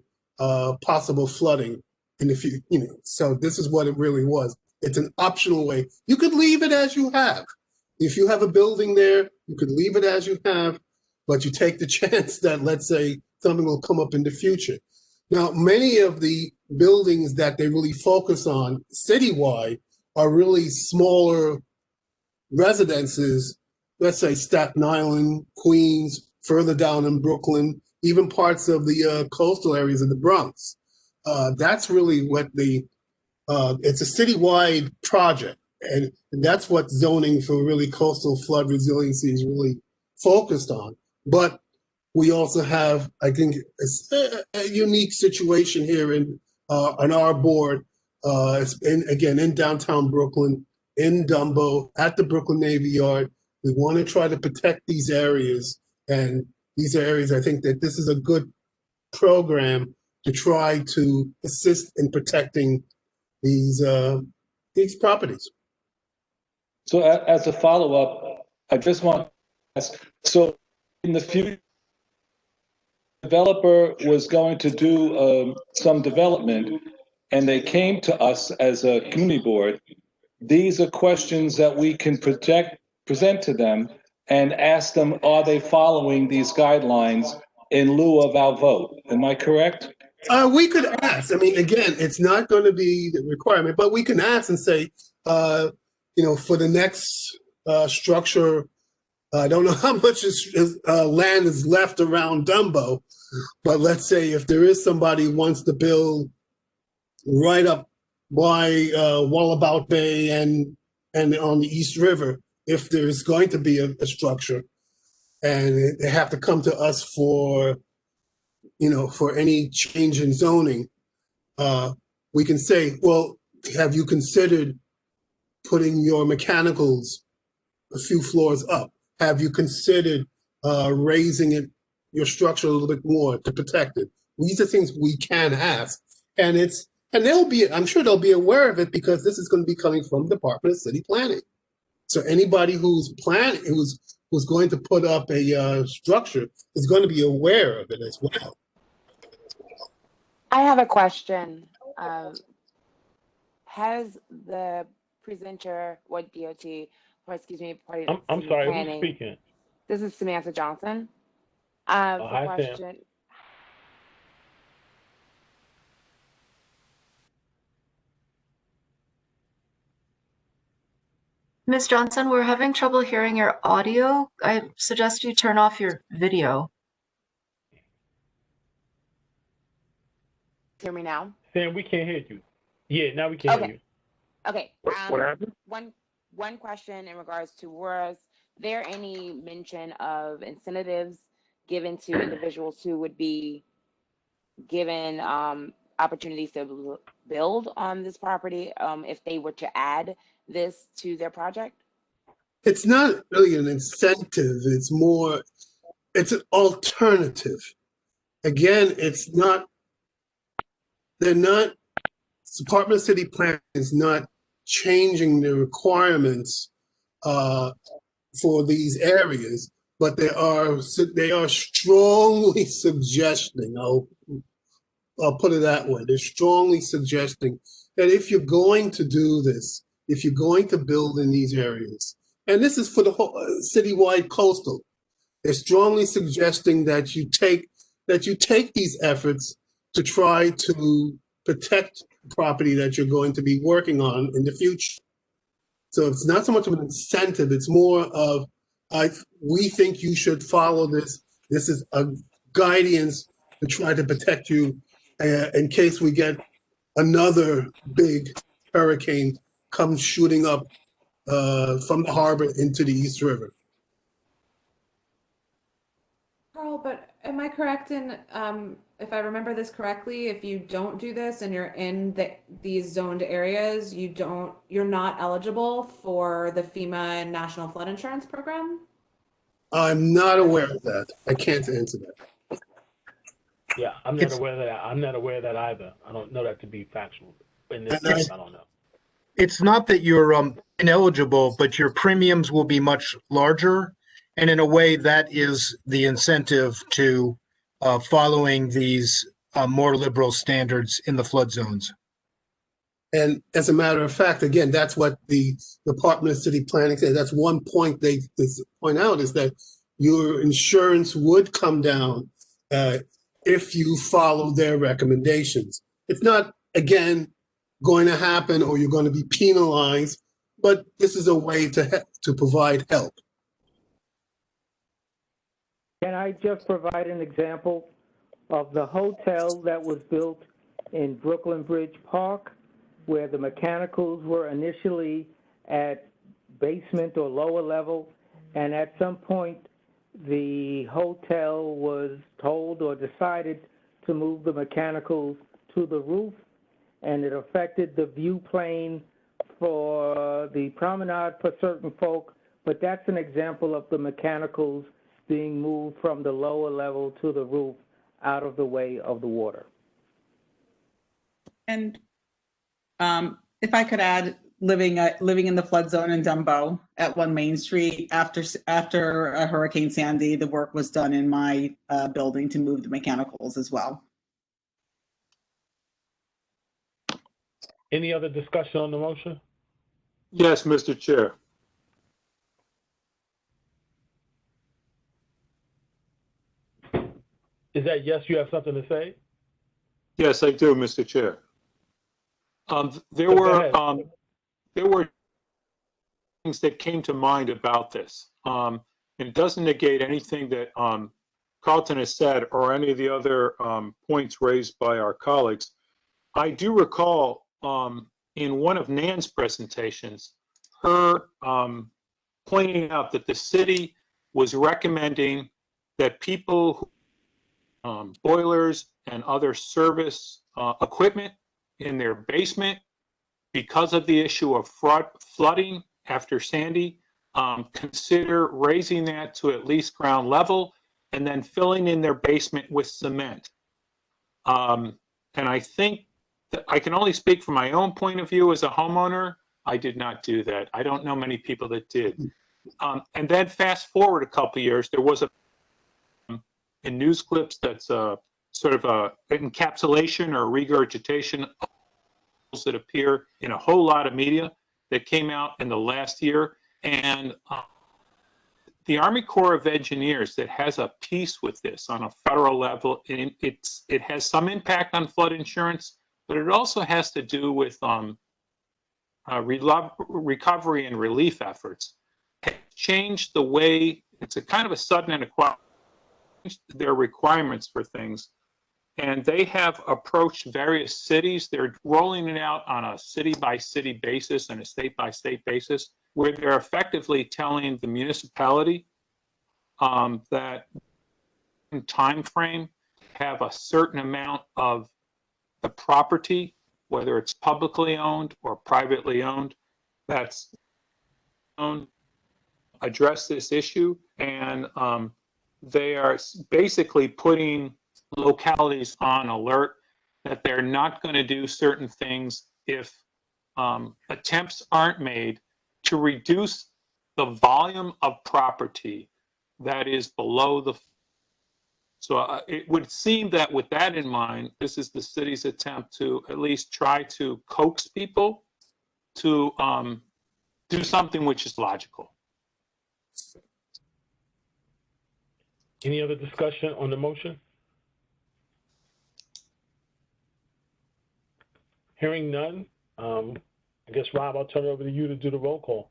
possible flooding in the future. So this is what it really was. It's an optional way. You could leave it as you have. If you have a building there, you could leave it as you have, but you take the chance that, let's say, something will come up in the future. Now, many of the buildings that they really focus on citywide are really smaller residences, let's say Staten Island, Queens, further down in Brooklyn, even parts of the coastal areas of the Bronx. That's really what it's a citywide project. And that's what zoning for really coastal flood resiliency is really focused on. But we also have, I think, a unique situation here on our board. It's in downtown Brooklyn, in Dumbo, at the Brooklyn Navy Yard. We want to try to protect these areas. And these are areas, I think that this is a good program to try to assist in protecting these properties. So as a follow-up, I just want to ask, so in the future, the developer was going to do some development, and they came to us as a community board. These are questions that we can present to them and ask them, are they following these guidelines in lieu of our vote? Am I correct? We could ask. I mean, again, it's not going to be the requirement, but we can ask and say, for the next structure, I don't know how much land is left around Dumbo, but let's say if there is somebody who wants to build right up by Wallabout Bay and on the East River, if there's going to be a structure, and they have to come to us for any change in zoning, we can say, well, have you considered putting your mechanicals a few floors up? Have you considered raising your structure a little bit more to protect it? These are things we can ask, and I'm sure they'll be aware of it, because this is going to be coming from the Department of City Planning. So anybody who's going to put up a structure is going to be aware of it as well. I have a question. Has the presenter, what DOT, or excuse me, part of I'm sorry, planning, who's speaking? This is Samantha Johnson. Hi, question. Sam. Ms. Johnson, we're having trouble hearing your audio. I suggest you turn off your video. Hear me now? Sam, we can't hear you. Yeah, now we can hear you. Okay. What happened? One question in regards to, was there any mention of incentives given to individuals who would be given opportunities to build on this property if they were to add this to their project? It's not really an incentive. It's more, it's an alternative. Again, it's not, they're not, Department of City Planning is not changing the requirements for these areas, but they are strongly suggesting, I'll put it that way, they're strongly suggesting that if you're going to do this, if you're going to build in these areas, and this is for the whole citywide coastal, they're strongly suggesting that you take these efforts to try to protect property that you're going to be working on in the future. So it's not so much of an incentive, it's more of, we think you should follow this. This is a guidance to try to protect you in case we get another big hurricane come shooting up from the harbor into the East River. Carl, but am I correct in, if I remember this correctly, if you don't do this and you're in these zoned areas, you're not eligible for the FEMA and National Flood Insurance Program? I'm not aware of that. I can't answer that. Yeah, I'm not aware of that. I'm not aware of that either. I don't know that to be factual. In this case, I don't know. It's not that you're ineligible, but your premiums will be much larger. And in a way, that is the incentive to following these more liberal standards in the flood zones. And as a matter of fact, again, that's what the Department of City Planning said. That's one point they point out, is that your insurance would come down if you follow their recommendations. It's not, again, going to happen or you're going to be penalized, but this is a way to provide help. Can I just provide an example of the hotel that was built in Brooklyn Bridge Park, where the mechanicals were initially at basement or lower level, and at some point the hotel was told or decided to move the mechanicals to the roof, and it affected the view plane for the promenade for certain folk, but that's an example of the mechanicals being moved from the lower level to the roof out of the way of the water. And if I could add, living in the flood zone in Dumbo at 1 Main Street, after Hurricane Sandy, the work was done in my building to move the mechanicals as well. Any other discussion on the motion? Yes, Mr. Chair. Is that yes, you have something to say? Yes, I do, Mr. Chair. There were things that came to mind about this. It doesn't negate anything that Carlton has said or any of the other points raised by our colleagues. I do recall in one of Nan's presentations, her pointing out that the city was recommending that people, boilers and other service equipment in their basement, because of the issue of flooding after Sandy, consider raising that to at least ground level and then filling in their basement with cement. And I think that I can only speak from my own point of view as a homeowner. I did not do that. I don't know many people that did. And then fast forward a couple of years, there was in news clips that's sort of a encapsulation or regurgitation that appear in a whole lot of media that came out in the last year. And the Army Corps of Engineers that has a piece with this on a federal level, it has some impact on flood insurance, but it also has to do with recovery and relief efforts. It changed the way, it's a kind of a sudden and their requirements for things. and they have approached various cities. They're rolling it out on a city-by-city basis and a state-by-state basis, where they're effectively telling the municipality that in time frame have a certain amount of the property, whether it's publicly owned or privately owned, that's owned, address this issue. And they are basically putting localities on alert that they're not going to do certain things if attempts aren't made to reduce the volume of property that is below the. So it would seem that with that in mind, this is the city's attempt to at least try to coax people to do something which is logical. Any other discussion on the motion? Hearing none, I guess, Rob, I'll turn it over to you to do the roll call.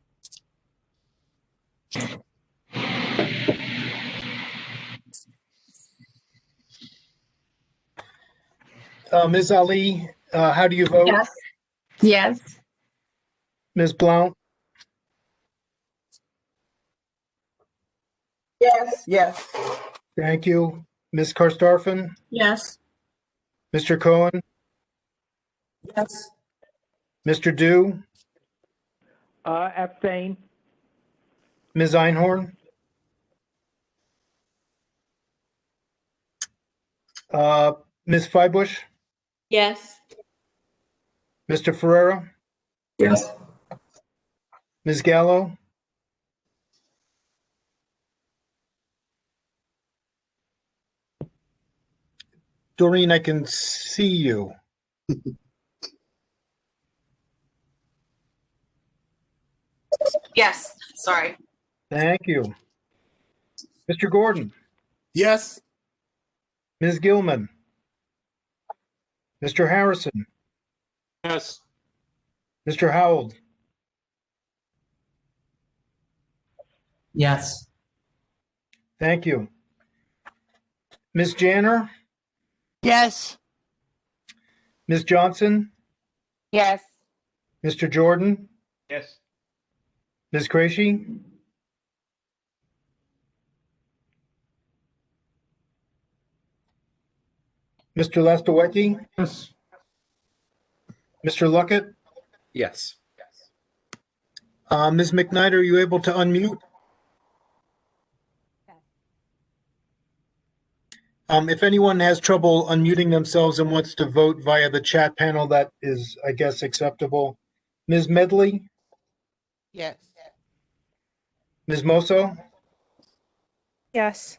Ms. Ali, how do you vote? Yes. Yes. Ms. Blount? Yes. Yes. Thank you. Ms. Karstafen? Yes. Mr. Cohen? Yes. Mr. Dew? Abstain. Ms. Einhorn? Ms. Feibush? Yes. Mr. Ferrera? Yes. Ms. Gallo? Doreen, I can see you. Yes, sorry. Thank you. Mr. Gordon? Yes. Ms. Gilman? Mr. Harrison? Yes. Mr. Howell? Yes. Thank you. Ms. Janner? Yes. Ms. Johnson? Yes. Mr. Jordan? Yes. Ms. Creasy? Mr. Lastawecki? Yes. Mr. Luckett? Yes. Ms. McKnight, are you able to unmute? If anyone has trouble unmuting themselves and wants to vote via the chat panel, that is, I guess, acceptable. Ms. Medley? Yes. Ms. Mosso? Yes.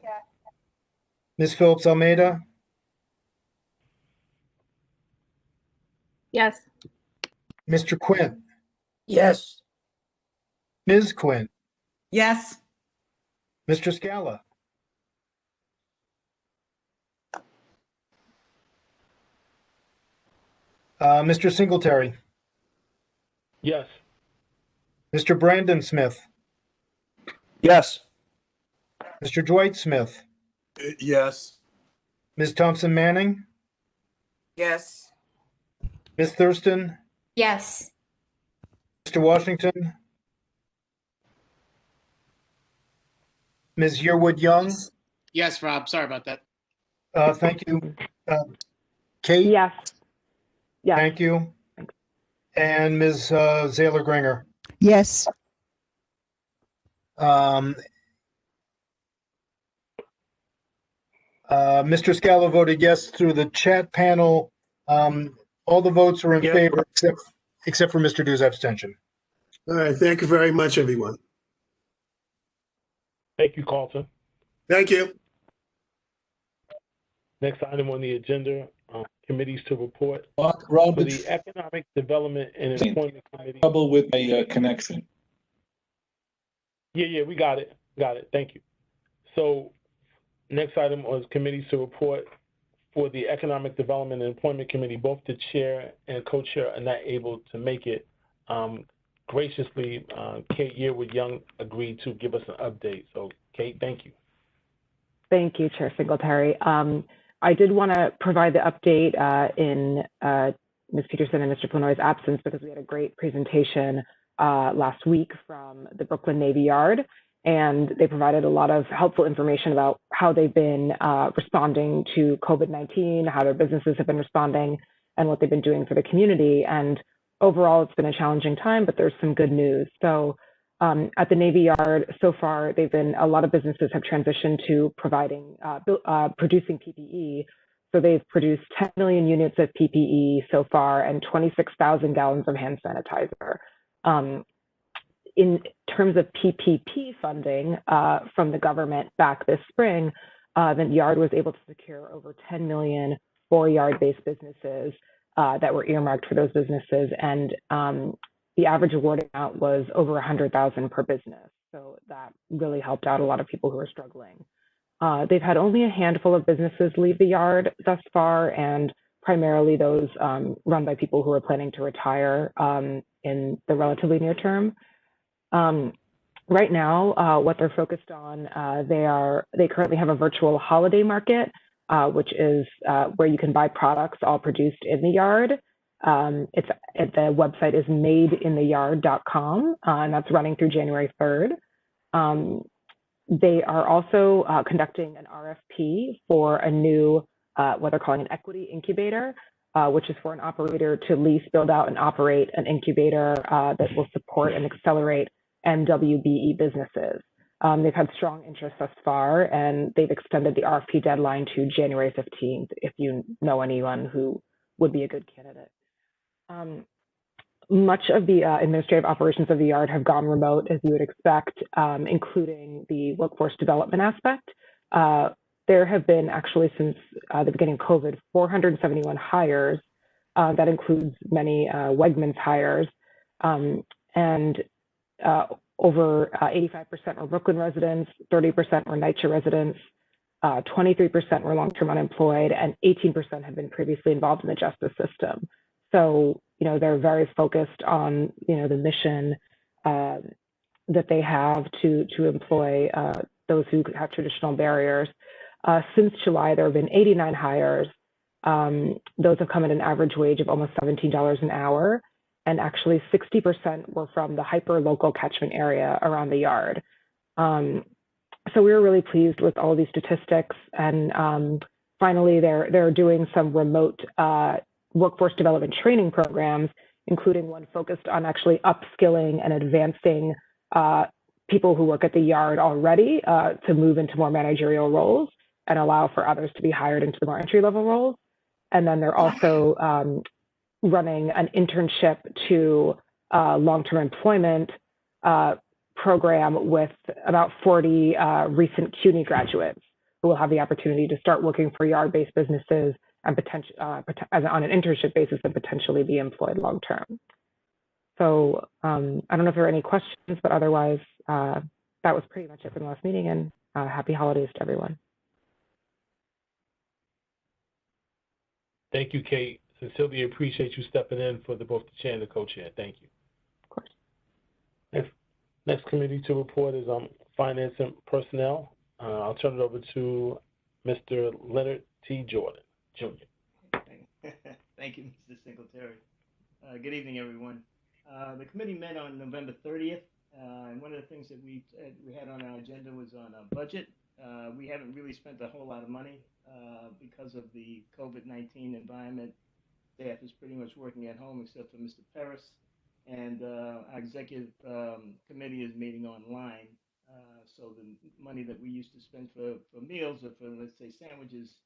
Ms. Phillips Almeida? Yes. Mr. Quint? Yes. Ms. Quint? Yes. Mr. Scala? Mr. Singletary? Yes. Mr. Brandon Smith? Yes. Mr. Dwight Smith? Yes. Ms. Thompson Manning? Yes. Ms. Thurston? Yes. Mr. Washington? Ms. Yearwood Young? Yes, Rob. Sorry about that. Thank you. Kate? Yes. Yes. Thank you. And Ms. Zahler-Gringer? Yes. Mr. Scala voted yes through the chat panel. All the votes were in favor except for Mr. Dew's abstention. All right. Thank you very much, everyone. Thank you, Carlton. Thank you. Next item on the agenda, committees to report. Rob, For the Economic Development and Employment Committee. trouble with my connection. Yeah, we got it. Got it. Thank you. So next item was committees to report. For the Economic Development and Employment Committee, both the chair and co-chair are not able to make it. Graciously, Kate Yearwood Young agreed to give us an update. So Kate, thank you. Thank you, Chair Singletary. I did want to provide the update in Ms. Peterson and Mr. Planoy's absence because we had a great presentation last week from the Brooklyn Navy Yard, and they provided a lot of helpful information about how they've been responding to COVID-19, how their businesses have been responding, and what they've been doing for the community. And overall, it's been a challenging time, but there's some good news. So at the Navy Yard, so far, a lot of businesses have transitioned to providing, producing PPE. So they've produced 10 million units of PPE so far and 26,000 gallons of hand sanitizer. In terms of PPP funding from the government back this spring, the Yard was able to secure over 10 million for yard-based businesses that were earmarked for those businesses. And the average awarding amount was over 100,000 per business. So that really helped out a lot of people who are struggling. They've had only a handful of businesses leave the Yard thus far, and primarily those run by people who are planning to retire in the relatively near term. Right now, what they're focused on, they currently have a virtual holiday market, which is where you can buy products all produced in the Yard. The website is madeintheyard.com, and that's running through January 3rd. They are also conducting an RFP for a new, what they're calling an equity incubator, which is for an operator to lease, build out, and operate an incubator that will support and accelerate MWBE businesses. They've had strong interest thus far, and they've extended the RFP deadline to January 15th if you know anyone who would be a good candidate. Much of the administrative operations of the Yard have gone remote, as you would expect, including the workforce development aspect. There have been actually, since the beginning of COVID, 471 hires. That includes many Wegmans hires. And over 85% were Brooklyn residents, 30% were NYCHA residents, 23% were long-term unemployed, and 18% have been previously involved in the justice system. So, they're very focused on, the mission that they have to employ those who have traditional barriers. Since July, there have been 89 hires. Those have come at an average wage of almost $17 an hour. And actually 60% were from the hyper-local catchment area around the Yard. So we were really pleased with all of these statistics. And finally, they're doing some remote workforce development training programs, including one focused on actually upskilling and advancing people who work at the Yard already to move into more managerial roles and allow for others to be hired into the more entry-level roles. And then they're also running an internship to long-term employment program with about 40 recent CUNY graduates who will have the opportunity to start working for Yard-based businesses and on an internship basis and potentially be employed long-term. So I don't know if there are any questions, but otherwise that was pretty much it for the last meeting, and happy holidays to everyone. Thank you, Kate. Sincerely appreciate you stepping in for both the chair and the co-chair. Thank you. Of course. Next committee to report is Finance and Personnel. I'll turn it over to Mr. Leonard T. Jordan, Jr. Thank you, Mr. Singletary. Good evening, everyone. The committee met on November 30th, and one of the things that we had on our agenda was on our budget. We haven't really spent a whole lot of money because of the COVID-19 environment. Staff is pretty much working at home except for Mr. Peris, and our executive committee is meeting online. So the money that we used to spend for meals or for, let's say, sandwiches,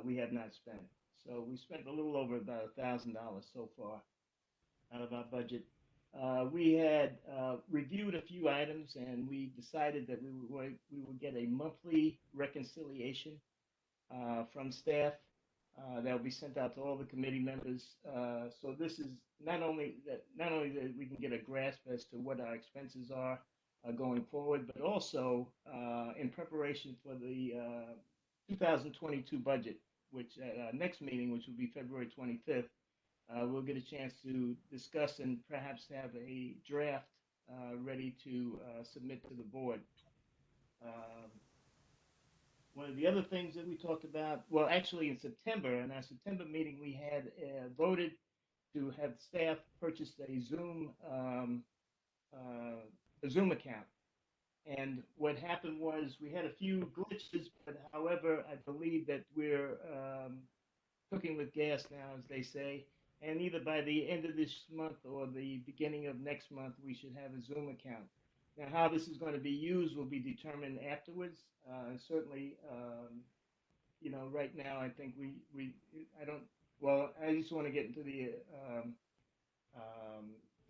we have not spent. So we spent a little over about $1,000 so far out of our budget. We had reviewed a few items, and we decided that we would get a monthly reconciliation from staff that will be sent out to all the committee members. So this is not only that we can get a grasp as to what our expenses are going forward, but also in preparation for the 2022 budget, which at our next meeting, which will be February 25th, we'll get a chance to discuss and perhaps have a draft ready to submit to the board. One of the other things that we talked about, well, actually in September, in our September meeting, we had voted to have staff purchase a Zoom account. And what happened was we had a few glitches, but however, I believe that we're cooking with gas now, as they say. And either by the end of this month or the beginning of next month, we should have a Zoom account. Now, how this is going to be used will be determined afterwards. Certainly, you know, right now, I think I just want to get into the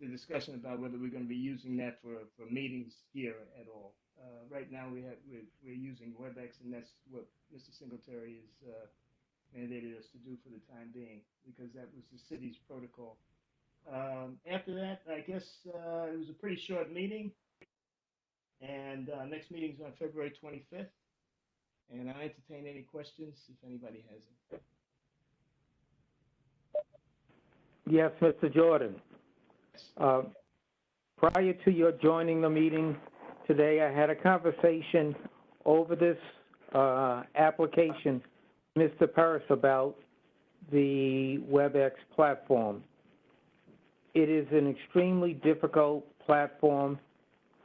discussion about whether we're going to be using that for meetings here at all. Right now, we're using Webex, and that's what Mr. Singletary has mandated us to do for the time being, because that was the city's protocol. After that, I guess it was a pretty short meeting, and next meeting is on February 25th, and I entertain any questions if anybody has them. Yes, Mr. Jordan. Prior to your joining the meeting today, I had a conversation over this application, Mr. Paris, about the Webex platform. It is an extremely difficult platform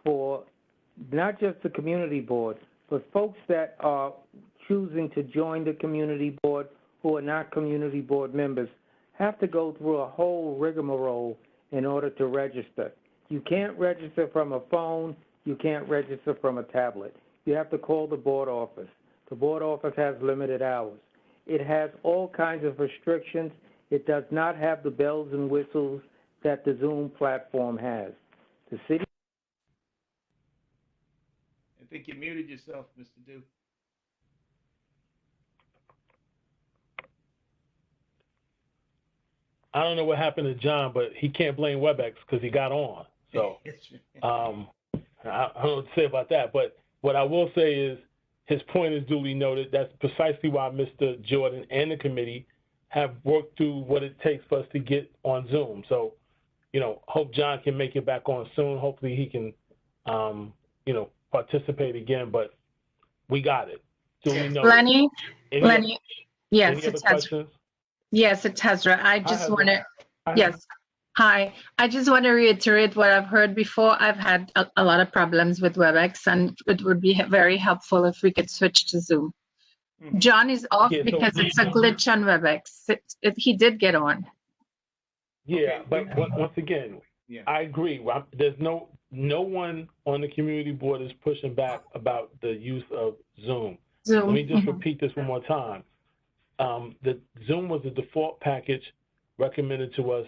for not just the community board, but folks that are choosing to join the community board who are not community board members have to go through a whole rigmarole in order to register. You can't register from a phone. You can't register from a tablet. You have to call the board office. The board office has limited hours. It has all kinds of restrictions. It does not have the bells and whistles that the Zoom platform has. The city. I think you muted yourself, Mr. Duke. I don't know what happened to John, but he can't blame Webex because he got on. So I don't know what to say about that. But what I will say is his point is duly noted. That's precisely why Mr. Jordan and the committee have worked through what it takes for us to get on Zoom. So, you know, hope John can make it back on soon. Hopefully he can, you know, participate again. But we got it. Duly noted. Lenny, yes, any other it has. questions? Yes, it's Hezra. I just want to, Yes. Hi. I just want to reiterate what I've heard before. I've had a lot of problems with WebEx, and it would be very helpful if we could switch to Zoom. John is off because it's a glitch on WebEx. He did get on. Yeah, but once again, I agree. There's no one on the community board is pushing back about the use of Zoom. Let me just repeat this one more time. The Zoom was the default package recommended to us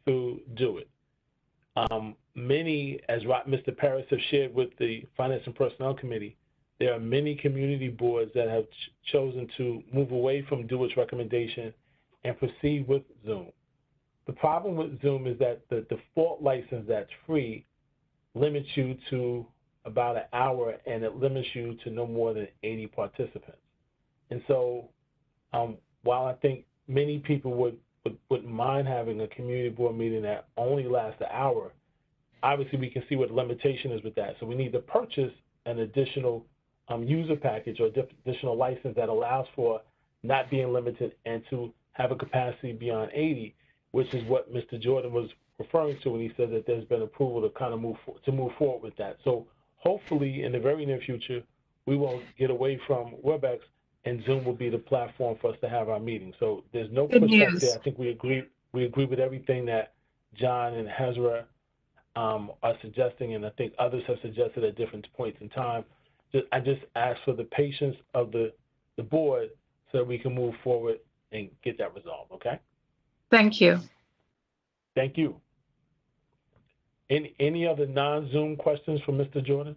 through Do It. Many, as Mr. Paris have shared with the Finance and Personnel Committee, there are many community boards that have chosen to move away from Do It's recommendation and proceed with Zoom. The problem with Zoom is that the default license that's free limits you to about an hour, and it limits you to no more than 80 participants. And so while I think many people wouldn't mind having a community board meeting that only lasts an hour, obviously we can see what the limitation is with that. So we need to purchase an additional user package or additional license that allows for not being limited and to have a capacity beyond 80, which is what Mr. Jordan was referring to when he said that there's been approval to kind of move forward with that. So hopefully in the very near future, we won't get away from WebEx, and Zoom will be the platform for us to have our meetings. So there's no pushback there. I think we agree with everything that John and Hezra are suggesting, and I think others have suggested at different points in time. I just ask for the patience of the board so that we can move forward and get that resolved, okay? Thank you. Thank you. Any other non-Zoom questions for Mr. Jordan?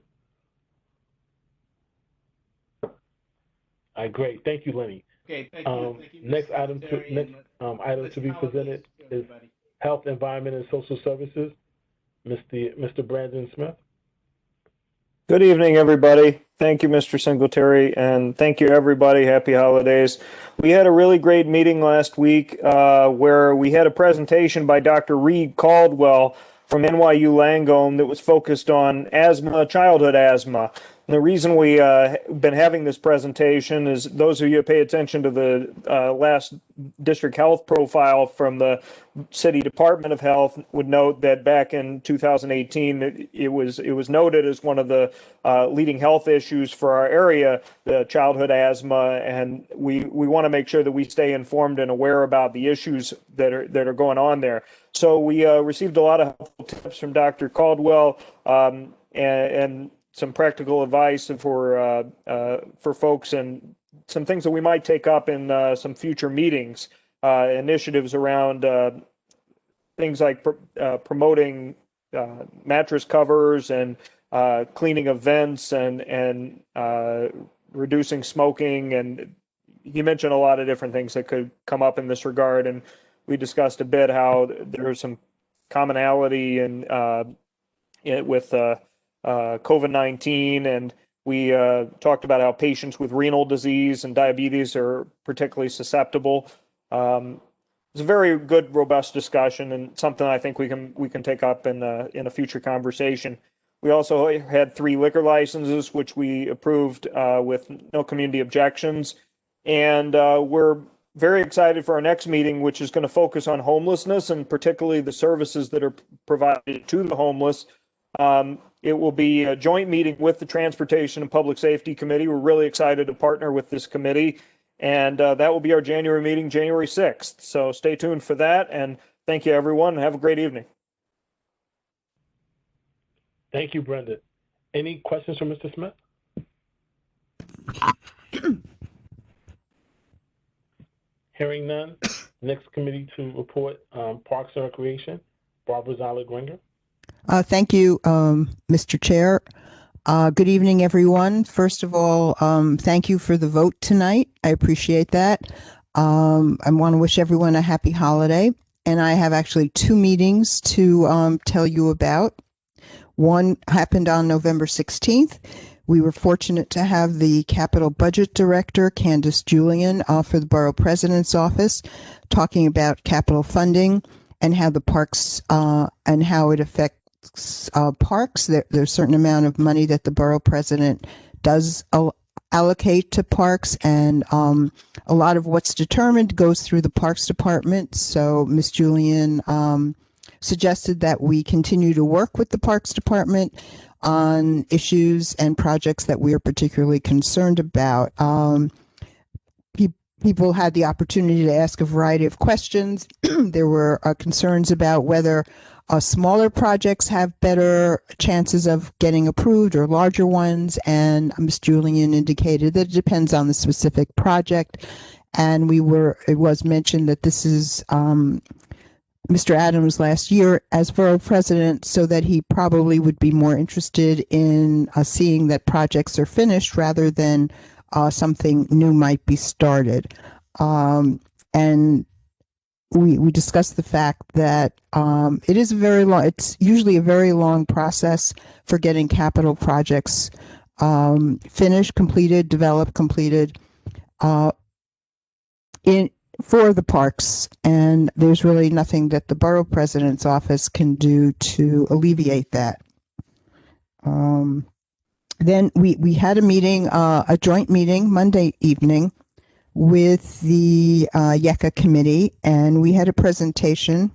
All right, great. Thank you, Lenny. Okay, thank you. Thank you, next item to be presented is Health, Environment, and Social Services. Mr. Brandon Smith. Good evening, everybody. Thank you, Mr. Singletary, and thank you, everybody. Happy holidays. We had a really great meeting last week where we had a presentation by Dr. Reed Caldwell from NYU Langone that was focused on asthma, childhood asthma. And the reason we been having this presentation is those of you who pay attention to the last district health profile from the City Department of Health would note that back in 2018, it was noted as one of the leading health issues for our area, the childhood asthma, and we want to make sure that we stay informed and aware about the issues that are going on there. So we received a lot of helpful tips from Dr. Caldwell and some practical advice for folks, and some things that we might take up in some future meetings, initiatives around things like promoting mattress covers and cleaning of vents and reducing smoking. And you mentioned a lot of different things that could come up in this regard. And we discussed a bit how there's some commonality with COVID-19, and we talked about how patients with renal disease and diabetes are particularly susceptible. It's a very good, robust discussion, and something I think we can take up in a future conversation. We also had 3 liquor licenses, which we approved with no community objections, and we're very excited for our next meeting, which is going to focus on homelessness and particularly the services that are provided to the homeless. It will be a joint meeting with the Transportation and Public Safety Committee. We're really excited to partner with this committee, and that will be our January meeting, January 6th. So stay tuned for that, and thank you, everyone, and have a great evening. Thank you, Brendan. Any questions from Mr. Smith? Hearing none. Next committee to report, Parks and Recreation, Barbara Zala-Gringer. Thank you, Mr. Chair. Good evening, everyone. First of all, thank you for the vote tonight. I appreciate that. I want to wish everyone a happy holiday. And I have actually 2 meetings to tell you about. One happened on November 16th. We were fortunate to have the Capital Budget Director, Candace Julian, for the Borough President's Office, talking about capital funding and how the parks and how it affects parks. There's a certain amount of money that the Borough President does allocate to parks, and a lot of what's determined goes through the Parks Department. So Ms. Julian suggested that we continue to work with the Parks Department on issues and projects that we are particularly concerned about. People had the opportunity to ask a variety of questions. There were concerns about whether smaller projects have better chances of getting approved or larger ones, and Ms. Julian indicated that it depends on the specific project. And it was mentioned that this is Mr. Adams last year as Borough President, so that he probably would be more interested in seeing that projects are finished rather than something new might be started. And we discussed the fact that it is it's usually a very long process for getting capital projects finished, completed, developed, completed for the parks, and there's really nothing that the Borough President's Office can do to alleviate that. Then we had a meeting, a joint meeting Monday evening with the Taeka committee, and we had a presentation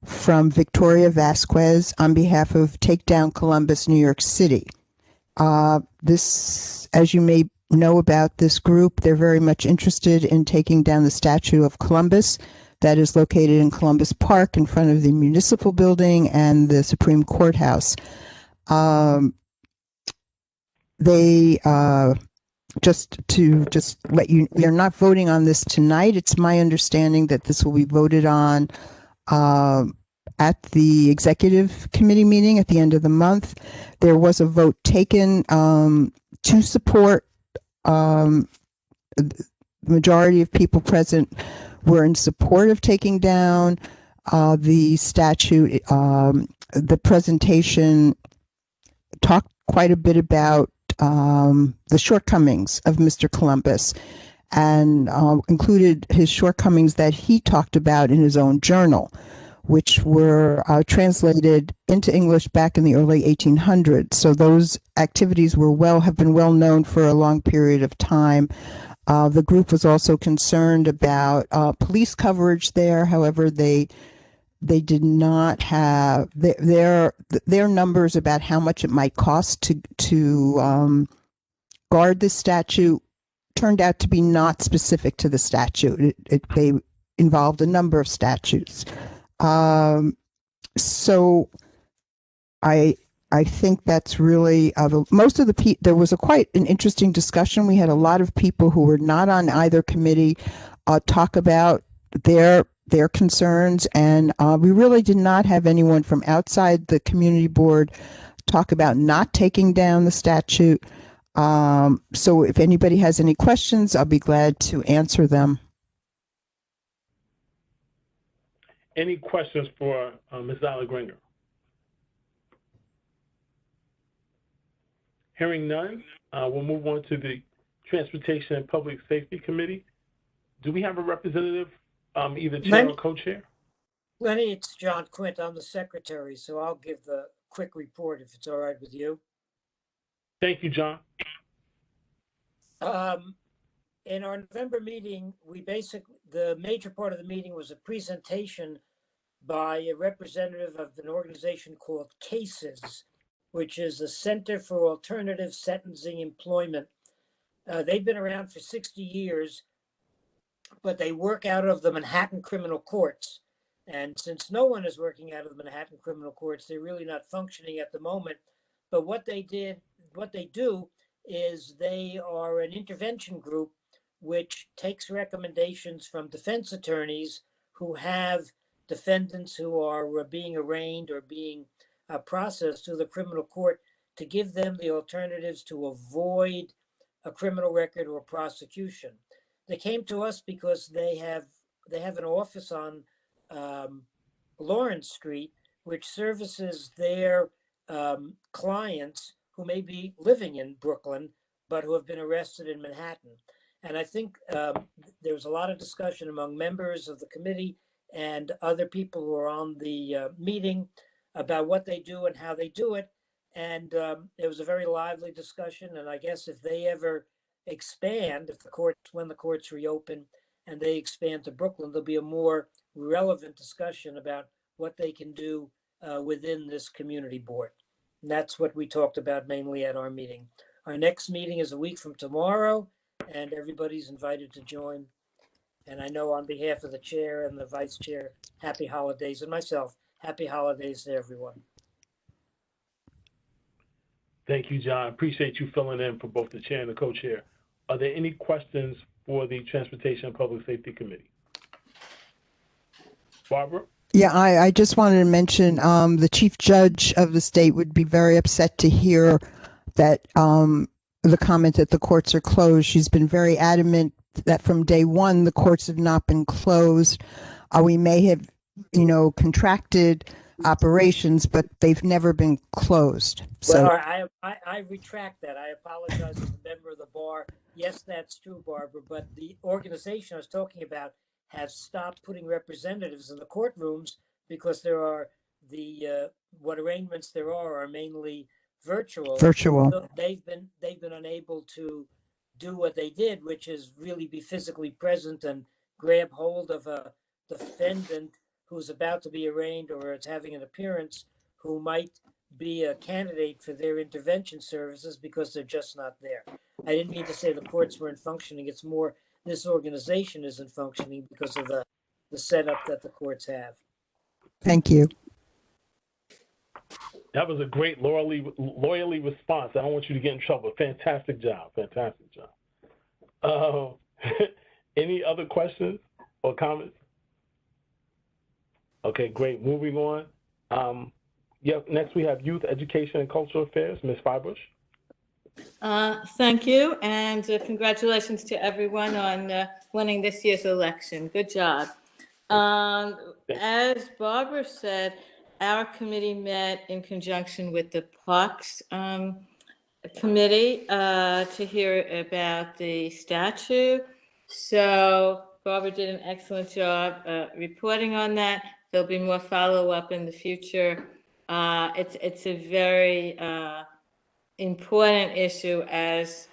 from Victoria Vasquez on behalf of Take Down Columbus, New York City. This, as you may know about this group, they're very much interested in taking down the statue of Columbus that is located in Columbus Park in front of the municipal building and the Supreme Courthouse. They just let you, we are not voting on this tonight. It's my understanding that this will be voted on at the executive committee meeting at the end of the month. There was a vote taken to support. The majority of people present were in support of taking down the statue. The presentation talked quite a bit about the shortcomings of Mr. Columbus, and included his shortcomings that he talked about in his own journal. which were translated into English back in the early 1800s. So those activities have been well known for a long period of time. The group was also concerned about police coverage there. However, they did not have their numbers about how much it might cost to guard this statue turned out to be not specific to the statute. They involved a number of statutes. So I think that's really most of the there was quite an interesting discussion. We had a lot of people who were not on either committee talk about their concerns, and we really did not have anyone from outside the community board talk about not taking down the statute. So if anybody has any questions, I'll be glad to answer them. Any questions for Ms. Allegringer? Hearing none, we'll move on to the Transportation and Public Safety Committee. Do we have a representative, either chair or co-chair? Lenny, it's John Quint. I'm the secretary, so I'll give the quick report if it's all right with you. Thank you, John. In our November meeting, the major part of the meeting was a presentation by a representative of an organization called CASES, which is the Center for Alternative Sentencing Employment. They've been around for 60 years, but they work out of the Manhattan criminal courts. And since no one is working out of the Manhattan criminal courts, they're really not functioning at the moment. But what they do is they are an intervention group which takes recommendations from defense attorneys who have defendants who are being arraigned or being processed to the criminal court to give them the alternatives to avoid a criminal record or prosecution. They came to us because they have an office on Lawrence Street, which services their clients who may be living in Brooklyn, but who have been arrested in Manhattan. And I think there was a lot of discussion among members of the committee and other people who are on the meeting about what they do and how they do it. And it was a very lively discussion. And I guess if they ever expand, when the courts reopen and they expand to Brooklyn, there'll be a more relevant discussion about what they can do within this community board. And that's what we talked about mainly at our meeting. Our next meeting is a week from tomorrow, and everybody's invited to join. And I know on behalf of the chair and the vice chair, happy holidays, and myself, happy holidays to everyone. Thank you, John. Appreciate you filling in for both the chair and the co-chair. Are there any questions for the Transportation and Public Safety Committee? Barbara? Yeah, I just wanted to mention the chief judge of the state would be very upset to hear that the comment that the courts are closed. She's been very adamant that from day one, the courts have not been closed. We may have, contracted operations, but they've never been closed. So well, I retract that. I apologize as a member of the bar. Yes, that's true, Barbara, but the organization I was talking about has stopped putting representatives in the courtrooms because there are what arraignments there are mainly virtual. So they've been unable to do what they did, which is really be physically present and grab hold of a defendant who's about to be arraigned or is having an appearance who might be a candidate for their intervention services because they're just not there. I didn't mean to say the courts weren't functioning. It's more this organization isn't functioning because of the setup that the courts have. Thank you. That was a great lawyerly response. I don't want you to get in trouble. Fantastic job. Fantastic job. Any other questions or comments? Okay, great. Moving on. Next we have Youth, Education, and Cultural Affairs. Ms. Freibush. Thank you, and congratulations to everyone on winning this year's election. Good job. As Barbara said, our committee met in conjunction with the Parks Committee to hear about the statue. So Barbara did an excellent job reporting on that. There'll be more follow-up in the future. It's a very important issue as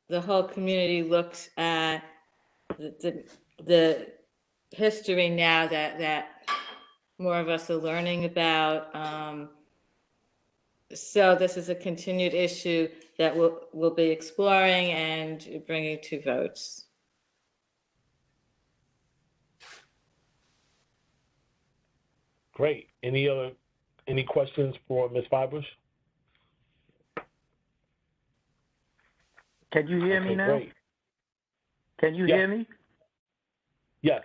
the whole community looks at the history now that more of us are learning about. So this is a continued issue that we'll be exploring and bringing to votes. Great. Any questions for Ms. Fibush? Can you hear me now? Great. Can you hear me? Yes.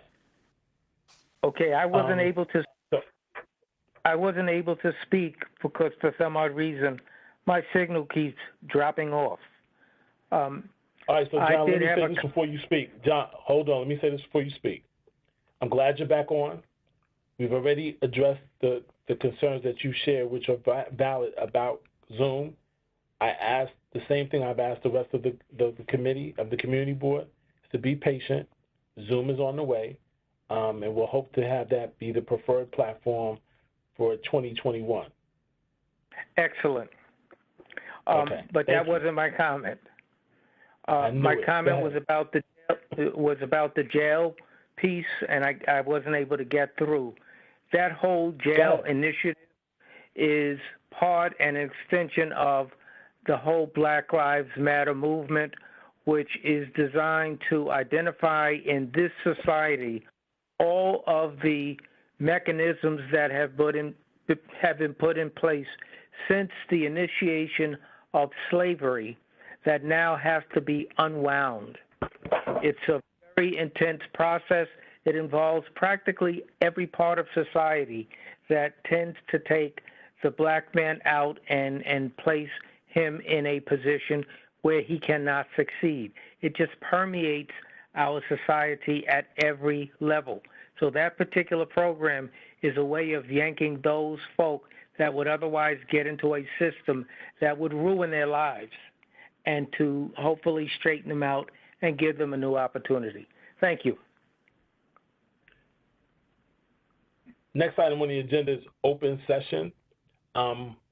Okay, I wasn't able to speak because for some odd reason my signal keeps dropping off. All right, so John, let me say this before you speak. John, hold on. Let me say this before you speak. I'm glad you're back on. We've already addressed the concerns that you share, which are valid about Zoom. I asked the same thing I've asked the rest of the committee, of the community board, is to be patient. Zoom is on the way, and we'll hope to have that be the preferred platform for 2021. Excellent. Okay. But that wasn't my comment. My comment was about the jail piece, and I wasn't able to get through. That whole jail initiative is part and extension of the whole Black Lives Matter movement, which is designed to identify in this society all of the mechanisms that have been put in place since the initiation of slavery that now has to be unwound. It's a very intense process. It involves practically every part of society that tends to take the black man out and place him in a position where he cannot succeed. It just permeates our society at every level. So that particular program is a way of yanking those folk that would otherwise get into a system that would ruin their lives and to hopefully straighten them out and give them a new opportunity. Thank you. Next item on the agenda is open session.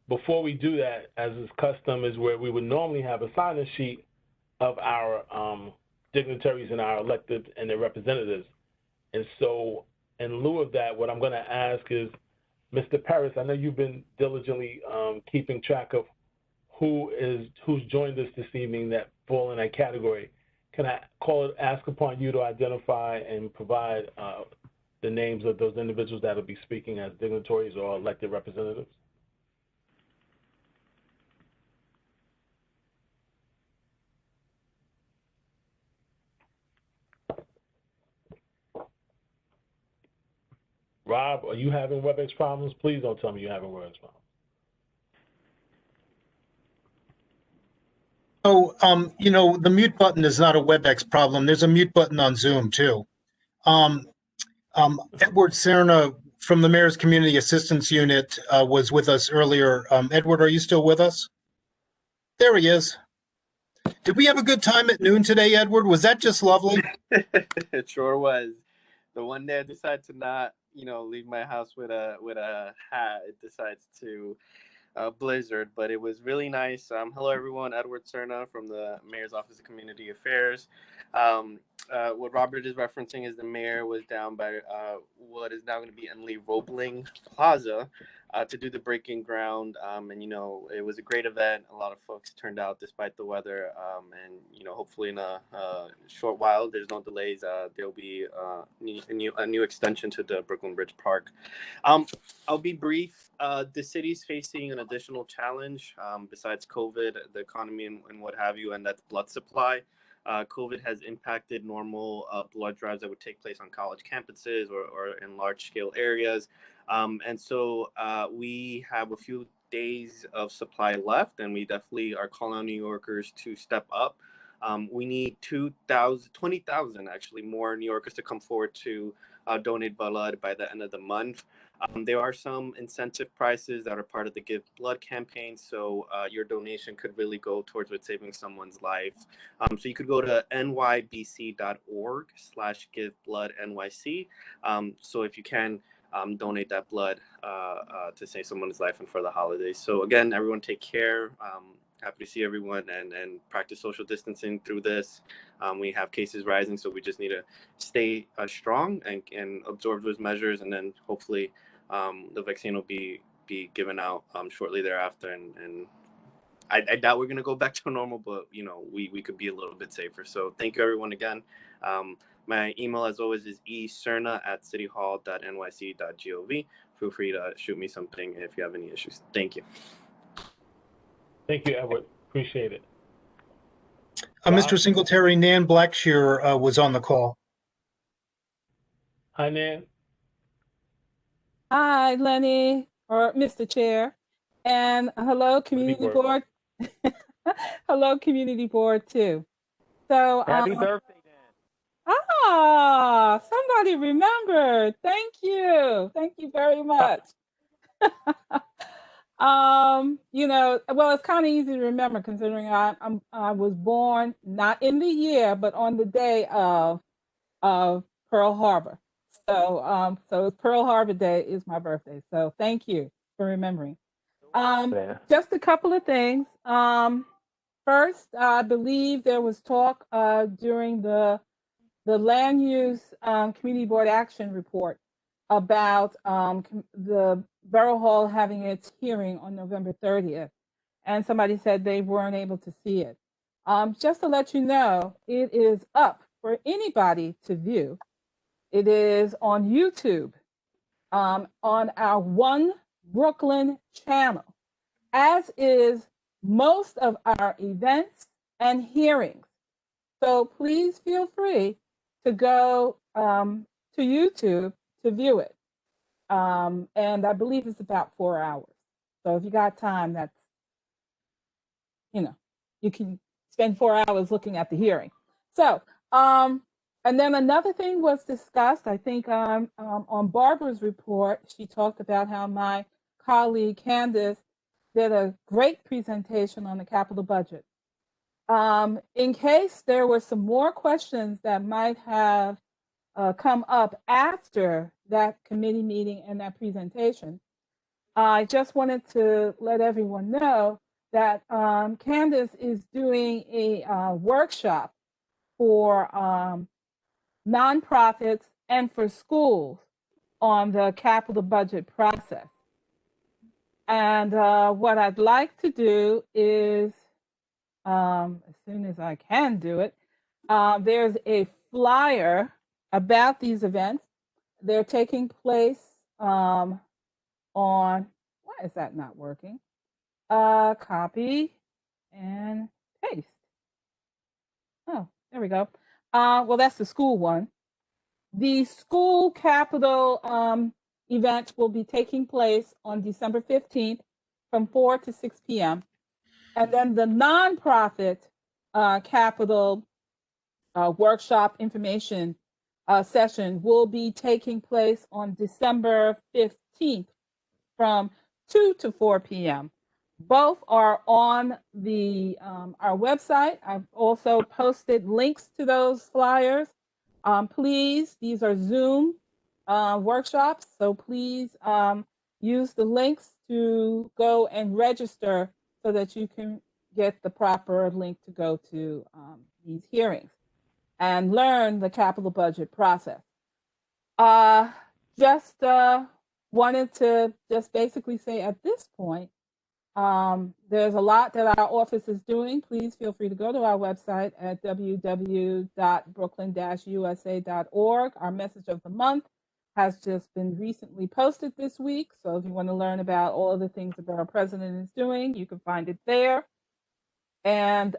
Before we do that, as is custom, is where we would normally have a sign-in sheet of our dignitaries and our elected and their representatives. And so in lieu of that, what I'm going to ask is, Mr. Paris, I know you've been diligently keeping track of who's joined us this evening that fall in that category. Can I ask upon you to identify and provide the names of those individuals that will be speaking as dignitaries or elected representatives? Rob, are you having Webex problems? Please don't tell me you're having Webex problems. Oh, you know, the mute button is not a WebEx problem. There's a mute button on Zoom too. Edward Cerna from the Mayor's Community Assistance Unit was with us earlier. Edward, are you still with us? There he is. Did we have a good time at noon today, Edward? Was that just lovely? It sure was. The one day I decided to not, leave my house with a hat, it decides to blizzard, but it was really nice. Hello, everyone. Edward Cerna from the Mayor's Office of Community Affairs. What Robert is referencing is the mayor was down by what is now going to be Emily Roebling Plaza to do the breaking ground. And, it was a great event. A lot of folks turned out despite the weather. And, hopefully in a short while, there's no delays. There'll be a new extension to the Brooklyn Bridge Park. I'll be brief. The city's facing an additional challenge besides COVID, the economy and what have you, and that's blood supply. COVID has impacted normal blood drives that would take place on college campuses or in large-scale areas. And so we have a few days of supply left, and we definitely are calling on New Yorkers to step up. We need 20,000 actually more New Yorkers to come forward to donate blood by the end of the month. There are some incentive prices that are part of the Give Blood campaign, so your donation could really go towards saving someone's life. So you could go to nybc.org/givebloodnyc. So if you can donate that blood to save someone's life and for the holidays. So again, everyone take care. Happy to see everyone and practice social distancing through this. We have cases rising, so we just need to stay strong and absorb those measures, and then hopefully the vaccine will be given out shortly thereafter. And I doubt we're going to go back to normal, but we could be a little bit safer. So thank you everyone again. My email, as always, is ecerna@cityhall.nyc.gov. Feel free to shoot me something if you have any issues. Thank you. Thank you, Edward. Appreciate it. Mr. Singletary, Nan Blackshear was on the call. Hi, Nan. Hi, Lenny, or Mr. Chair, and hello, Community Board. Hello, Community Board, too. So, Happy birthday, Dan. Somebody remembered. Thank you. Thank you very much. Well, it's kind of easy to remember considering I was born not in the year, but on the day of Pearl Harbor. So Pearl Harbor Day is my birthday. So thank you for remembering. Just a couple of things. First, I believe there was talk during the land use community board action report about the Borough Hall having its hearing on November 30th. And somebody said they weren't able to see it. Just to let you know, it is up for anybody to view. It is on YouTube, on our One Brooklyn channel, as is most of our events and hearings. So please feel free to go to YouTube to view it. And I believe it's about 4 hours. So if you got time, that's, you can spend 4 hours looking at the hearing. So, and then another thing was discussed, I think on Barbara's report, she talked about how my colleague Candace did a great presentation on the capital budget. In case there were some more questions that might have come up after that committee meeting and that presentation, I just wanted to let everyone know that Candace is doing a workshop for nonprofits and for schools on the capital budget process. And what I'd like to do is, as soon as I can do it, there's a flyer about these events. They're taking place on, why is that not working? Copy and paste. Oh, there we go. Well, that's the school one. The school capital event will be taking place on December 15th from 4 to 6 p.m. And then the nonprofit capital workshop information session will be taking place on December 15th from 2 to 4 p.m. Both are on the our website. I've also posted links to those flyers. Please, these are Zoom workshops, so please use the links to go and register so that you can get the proper link to go to these hearings and learn the capital budget process. Just wanted to just basically say at this point, there's a lot that our office is doing. Please feel free to go to our website at www.brooklyn-usa.org. Our message of the month has just been recently posted this week. So if you want to learn about all of the things that our president is doing, you can find it there. And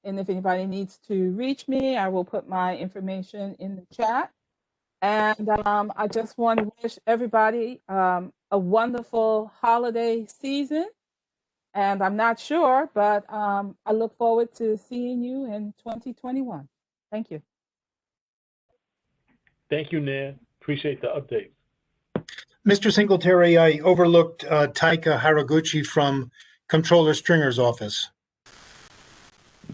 if anybody needs to reach me, I will put my information in the chat. And I just want to wish everybody a wonderful holiday season. And I'm not sure, but I look forward to seeing you in 2021. Thank you. Thank you, Nan. Appreciate the update. Mr. Singletary, I overlooked Taeka Haraguchi from Comptroller Stringer's office.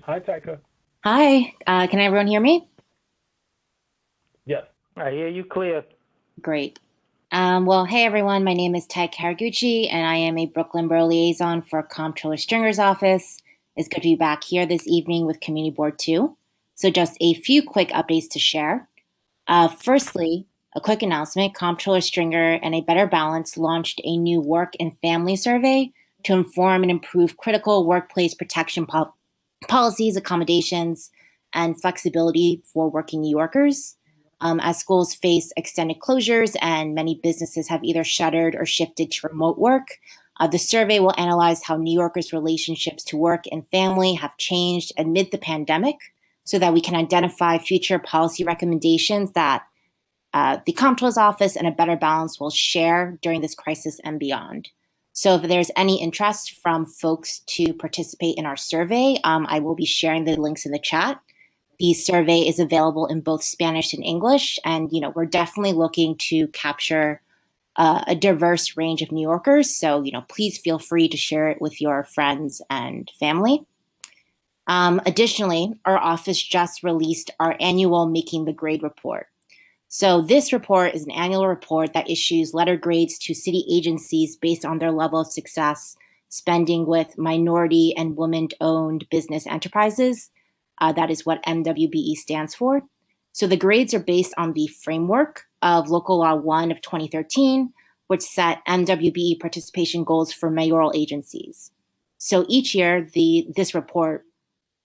Hi, Taeka. Hi, can everyone hear me? Yes. I hear you clear. Great. Well, hey everyone, my name is Taeka Haraguchi, and I am a Brooklyn Borough Liaison for Comptroller Stringer's office. It's good to be back here this evening with Community Board 2. So just a few quick updates to share. Firstly, a quick announcement, Comptroller Stringer and A Better Balance launched a new work and family survey to inform and improve critical workplace protection policies, accommodations, and flexibility for working New Yorkers. As schools face extended closures and many businesses have either shuttered or shifted to remote work, the survey will analyze how New Yorkers' relationships to work and family have changed amid the pandemic so that we can identify future policy recommendations that the Comptroller's office and A Better Balance will share during this crisis and beyond. So if there's any interest from folks to participate in our survey, I will be sharing the links in the chat. The survey is available in both Spanish and English, and we're definitely looking to capture a diverse range of New Yorkers. So please feel free to share it with your friends and family. Additionally, our office just released our annual Making the Grade report. So this report is an annual report that issues letter grades to city agencies based on their level of success spending with minority and women-owned business enterprises. That is what MWBE stands for. So the grades are based on the framework of Local Law 1 of 2013, which set MWBE participation goals for mayoral agencies. So each year, this report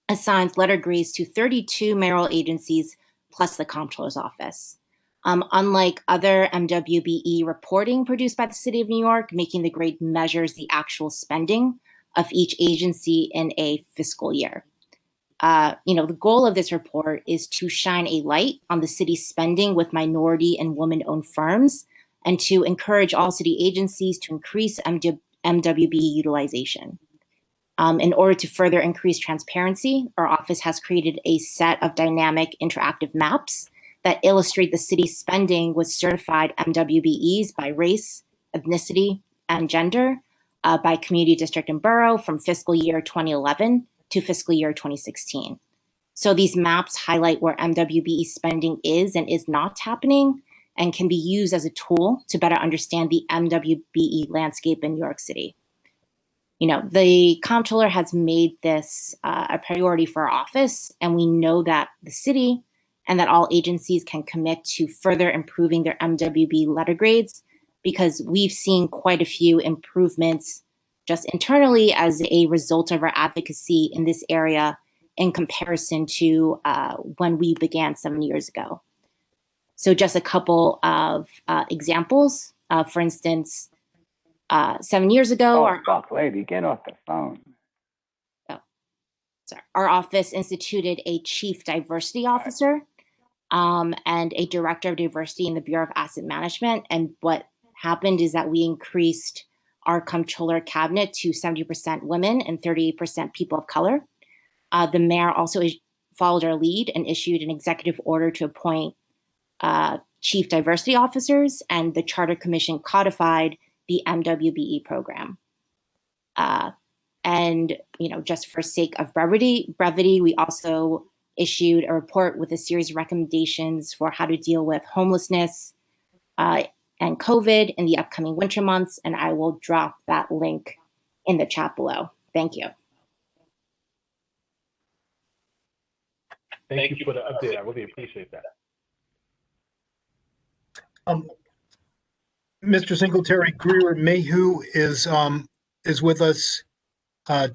assigns letter grades to 32 mayoral agencies plus the Comptroller's office. Unlike other MWBE reporting produced by the City of New York, Making the Grade measures the actual spending of each agency in a fiscal year. The goal of this report is to shine a light on the city's spending with minority and women-owned firms and to encourage all city agencies to increase MWBE utilization. In order to further increase transparency, our office has created a set of dynamic interactive maps that illustrate the city's spending with certified MWBEs by race, ethnicity, and gender by community, district, and borough from fiscal year 2011 to fiscal year 2016. So these maps highlight where MWBE spending is and is not happening and can be used as a tool to better understand the MWBE landscape in New York City. The Comptroller has made this a priority for our office, and we know that the city and that all agencies can commit to further improving their MWBE letter grades because we've seen quite a few improvements just internally as a result of our advocacy in this area in comparison to when we began 7 years ago. So just a couple of examples. For instance, 7 years ago, lady, get off the phone. Our office instituted a chief diversity officer and a director of diversity in the Bureau of Asset Management. And what happened is that we increased our Comptroller cabinet to 70% women and 38% people of color. The mayor also followed our lead and issued an executive order to appoint chief diversity officers, and the Charter Commission codified the MWBE program. And just for sake of brevity, we also issued a report with a series of recommendations for how to deal with homelessness and COVID in the upcoming winter months, and I will drop that link in the chat below. Thank you. Thank you for the update. I really appreciate that. Mr. Singletary, Greer Mayhew is with us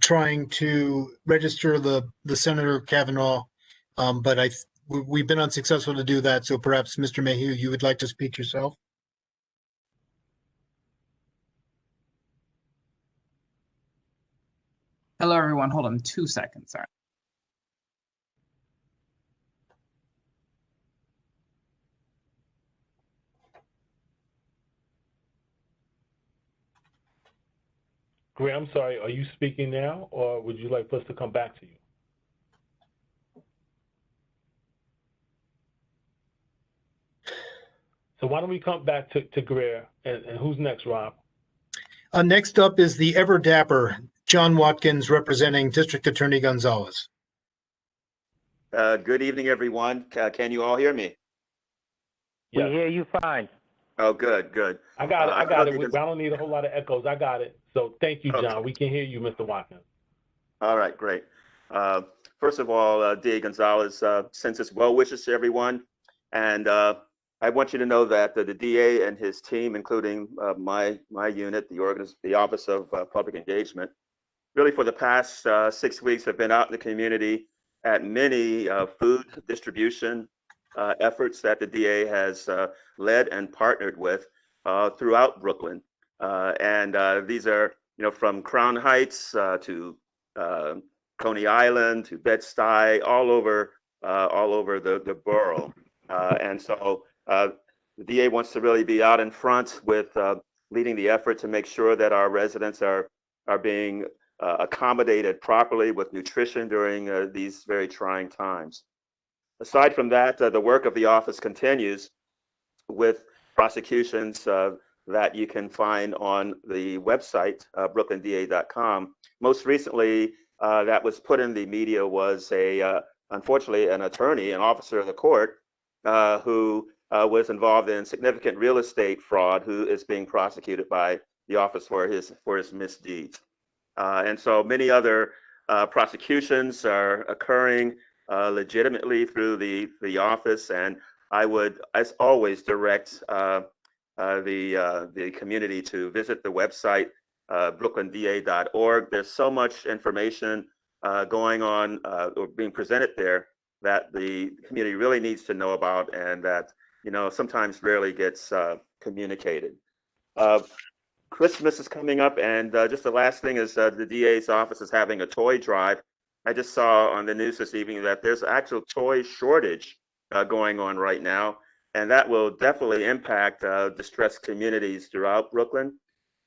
trying to register the Senator Kavanagh, but we've been unsuccessful to do that. So perhaps, Mr. Mayhew, you would like to speak yourself? Hello, everyone. Hold on 2 seconds. Sorry. Greer, I'm sorry, are you speaking now, or would you like us to come back to you? So why don't we come back to Greer, and who's next, Rob? Next up is the ever dapper John Watkins representing District Attorney Gonzalez. Good evening, everyone. Can you all hear me? We hear you fine. Oh, good, good. I got it. I I got don't it. even. I don't need a whole lot of echoes. I got it. So thank you, Okay. John. We can hear you, Mr. Watkins. All right, great. First of all, D.A. Gonzalez sends his well wishes to everyone. And I want you to know that the DA and his team, including my unit, the Office of Public Engagement, really for the past 6 weeks have been out in the community at many food distribution efforts that the DA has led and partnered with throughout Brooklyn. And these are, from Crown Heights to Coney Island to Bed-Stuy, all over the borough. And so the DA wants to really be out in front with leading the effort to make sure that our residents are being accommodated properly with nutrition during these very trying times. Aside from that, the work of the office continues with prosecutions that you can find on the website, brooklyndA.com. Most recently, that was put in the media was unfortunately, an attorney, an officer of the court, who was involved in significant real estate fraud, who is being prosecuted by the office for his misdeeds. And so many other prosecutions are occurring legitimately through the office, and I would, as always, direct the community to visit the website, brooklyndA.org. There's so much information going on or being presented there that the community really needs to know about, and that sometimes rarely gets communicated. Christmas is coming up, and just the last thing is the DA's office is having a toy drive. I just saw on the news this evening that there's an actual toy shortage going on right now, and that will definitely impact distressed communities throughout Brooklyn.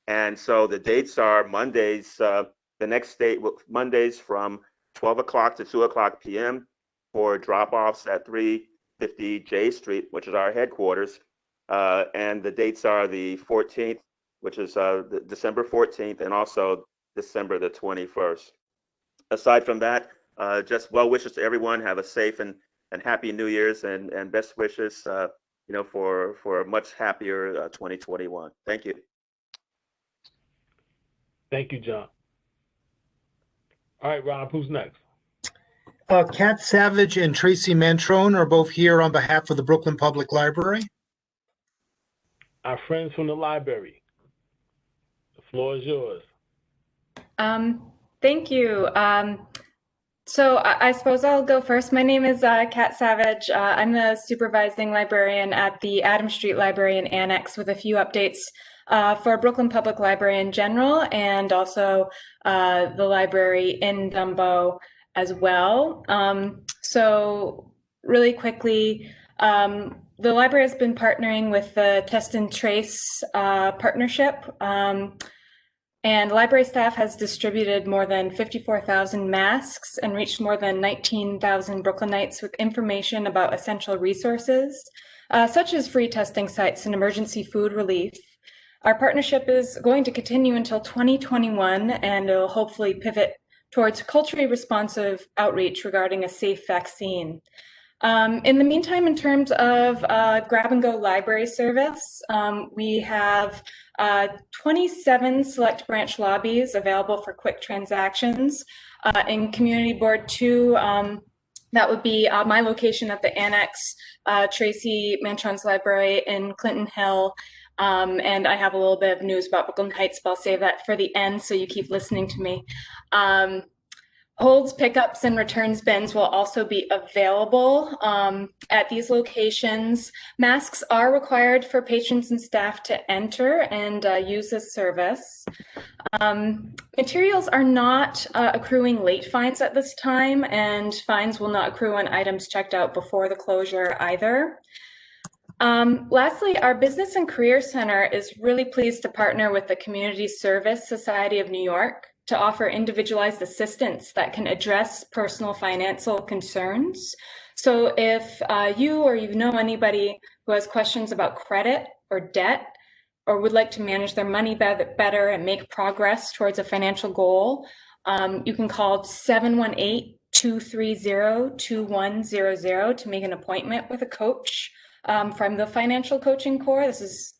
And so the dates are Mondays, the next date, Mondays from 12 o'clock to 2 o'clock p.m. for drop-offs at 350 J Street, which is our headquarters. And the dates are the 14th, which is December 14th, and also December the 21st. Aside from that, just well wishes to everyone. Have a safe and happy New Year's, and best wishes, for a much happier 2021. Thank you. Thank you, John. All right, Rob, who's next? Kat Savage and Tracey Mantrone are both here on behalf of the Brooklyn Public Library. Our friends from the library. The floor is yours. Thank you. So I suppose I'll go first. My name is Kat Savage. I'm the supervising librarian at the Adam Street Library and Annex, with a few updates for Brooklyn Public Library in general, and also the library in Dumbo as well. So really quickly, the library has been partnering with the Test and Trace partnership. And library staff has distributed more than 54,000 masks and reached more than 19,000 Brooklynites with information about essential resources, such as free testing sites and emergency food relief. Our partnership is going to continue until 2021, and it'll hopefully pivot towards culturally responsive outreach regarding a safe vaccine. In the meantime, in terms of grab-and-go library service, we have 27 select branch lobbies available for quick transactions. In Community Board 2, that would be my location at the Annex, Tracey Mantrone's library in Clinton Hill. And I have a little bit of news about Brooklyn Heights, but I'll save that for the end, so you keep listening to me. Holds, pickups, and returns bins will also be available at these locations. Masks are required for patrons and staff to enter and use this service. Materials are not accruing late fines at this time, and fines will not accrue on items checked out before the closure either. Lastly, our Business and Career Center is really pleased to partner with the Community Service Society of New York to offer individualized assistance that can address personal financial concerns. So if you or you know anybody who has questions about credit or debt, or would like to manage their money better and make progress towards a financial goal, you can call 718-230-2100 to make an appointment with a coach from the Financial Coaching Corps. This is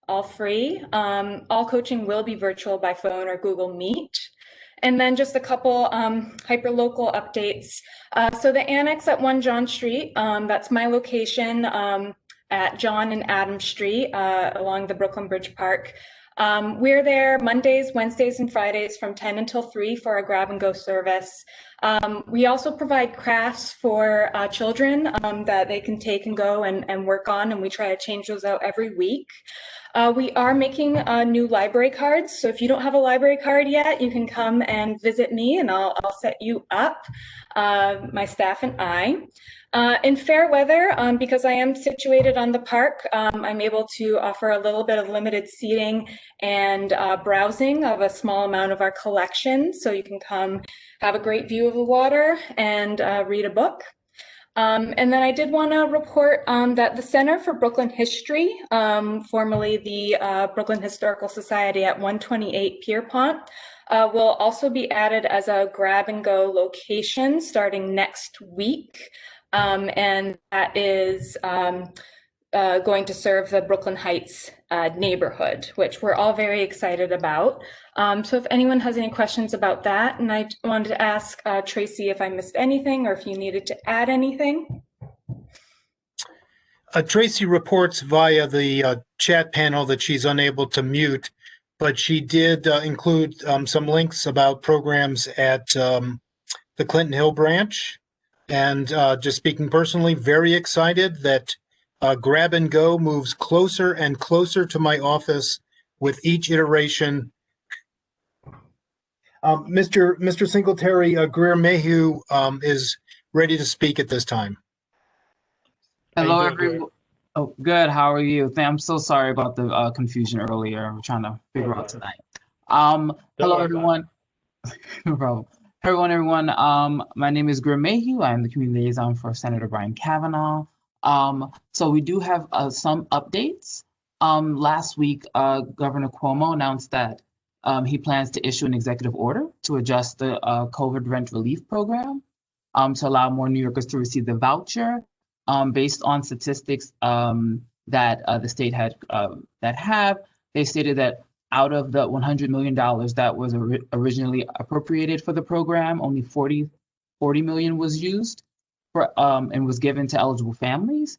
all free. All coaching will be virtual by phone or Google Meet. And then just a couple hyperlocal updates. So the annex at 1 John Street, that's my location at John and Adam Street along the Brooklyn Bridge Park. We're there Mondays, Wednesdays, and Fridays from 10 until 3 for a grab and go service. We also provide crafts for children that they can take and go and work on, and we try to change those out every week. We are making new library cards, so if you don't have a library card yet, you can come and visit me and I'll set you up, my staff and I. In fair weather, because I am situated on the park, I'm able to offer a little bit of limited seating and browsing of a small amount of our collection, so you can come have a great view of the water and read a book. And then I did want to report that the Center for Brooklyn History, formerly the Brooklyn Historical Society at 128 Pierpont, will also be added as a grab and go location starting next week. And that is going to serve the Brooklyn Heights neighborhood, which we're all very excited about. So if anyone has any questions about that, and I wanted to ask Tracey if I missed anything or if you needed to add anything. Tracey reports via the chat panel that she's unable to mute, but she did include some links about programs at the Clinton Hill branch. And just speaking personally, very excited that Grab and Go moves closer and closer to my office with each iteration. Mr. Singletary, Greer Mayhew is ready to speak at this time. Hello, everyone. Oh, good. How are you? I'm so sorry about the confusion earlier. We're trying to figure out tonight. Hello, everyone. No problem. Hello, everyone. My name is Greer Mayhew. I'm the community liaison for Senator Brian Kavanagh. So we do have some updates. Last week, Governor Cuomo announced that he plans to issue an executive order to adjust the COVID rent relief program to allow more New Yorkers to receive the voucher based on statistics that the state had they stated that out of the $100 million that was originally appropriated for the program, only 40 million was used for and was given to eligible families.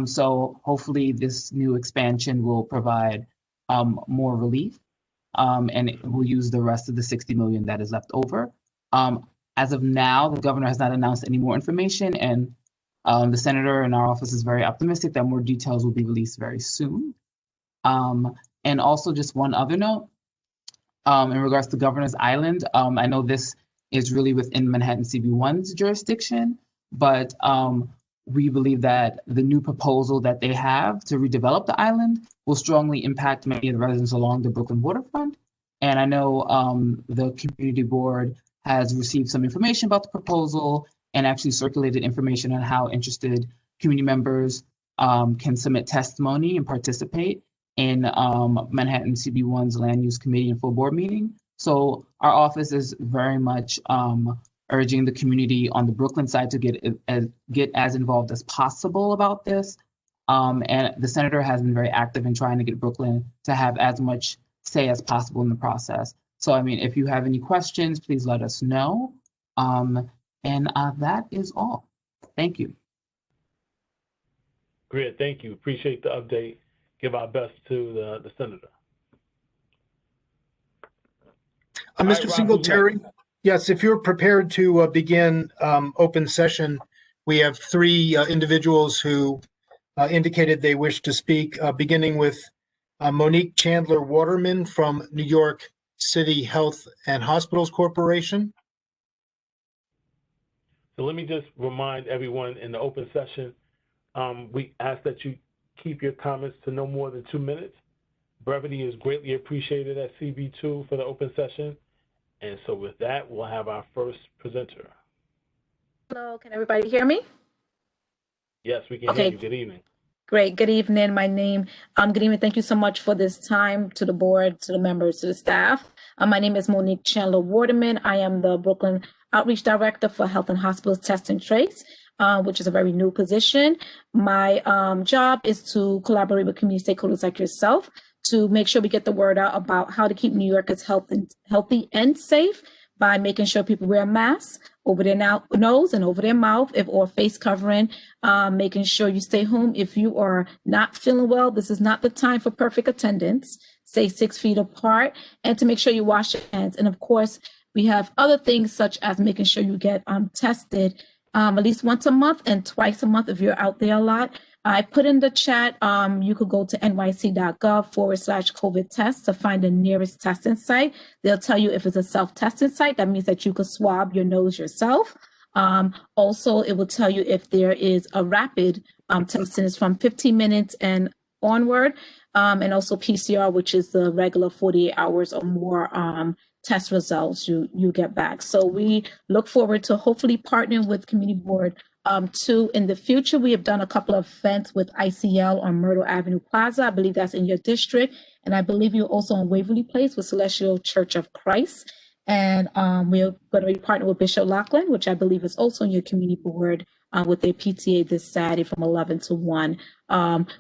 So hopefully this new expansion will provide more relief and it will use the rest of the 60 million that is left over. As of now, the governor has not announced any more information, and the senator in our office is very optimistic that more details will be released very soon. And also just one other note, in regards to Governor's Island, I know this is really within Manhattan CB1's jurisdiction, but we believe that the new proposal that they have to redevelop the island will strongly impact many of the residents along the Brooklyn waterfront. And I know the community board has received some information about the proposal and actually circulated information on how interested community members can submit testimony and participate in Manhattan CB1's Land Use Committee and full board meeting. So our office is very much urging the community on the Brooklyn side to get as involved as possible about this. And the senator has been very active in trying to get Brooklyn to have as much say as possible in the process. So, I mean, if you have any questions, please let us know. And that is all. Thank you. Great, thank you. Appreciate the update. Give our best to the senator. Mr. Singletary, yes, if you're prepared to begin open session, we have three individuals who indicated they wish to speak, beginning with Monique Chandler Waterman from New York City Health and Hospitals Corporation. So let me just remind everyone in the open session, we ask that you keep your comments to no more than 2 minutes. Brevity is greatly appreciated at CB2 for the open session. And so with that, we'll have our first presenter. Hello, can everybody hear me? Yes, we can hear you. Good evening. Great. Good evening. My name, good evening. Thank you so much for this time, to the board, to the members, to the staff. My name is Monique Chandler Waterman. I am the Brooklyn Outreach Director for Health and Hospitals Test and Trace, which is a very new position. My job is to collaborate with community stakeholders like yourself to make sure we get the word out about how to keep New Yorkers healthy and safe by making sure people wear masks over their nose and over their mouth, or face covering, making sure you stay home. If you are not feeling well, this is not the time for perfect attendance. Stay 6 feet apart, and to make sure you wash your hands. And of course, we have other things such as making sure you get tested at least once a month and twice a month if you're out there a lot. I put in the chat, you could go to nyc.gov/COVID test to find the nearest testing site. They'll tell you if it's a self-testing site. That means that you could swab your nose yourself. Also, it will tell you if there is a rapid testing. It's from 15 minutes and onward. And also PCR, which is the regular 48 hours or more test results you get back. So we look forward to hopefully partnering with Community Board 2 in the future. We have done a couple of events with ICL on Myrtle Avenue Plaza. I believe that's in your district. And I believe you're also on Waverly Place with Celestial Church of Christ. And we're going to be partnering with Bishop Lachlan, which I believe is also in your community board with their PTA this Saturday from 11 to 1.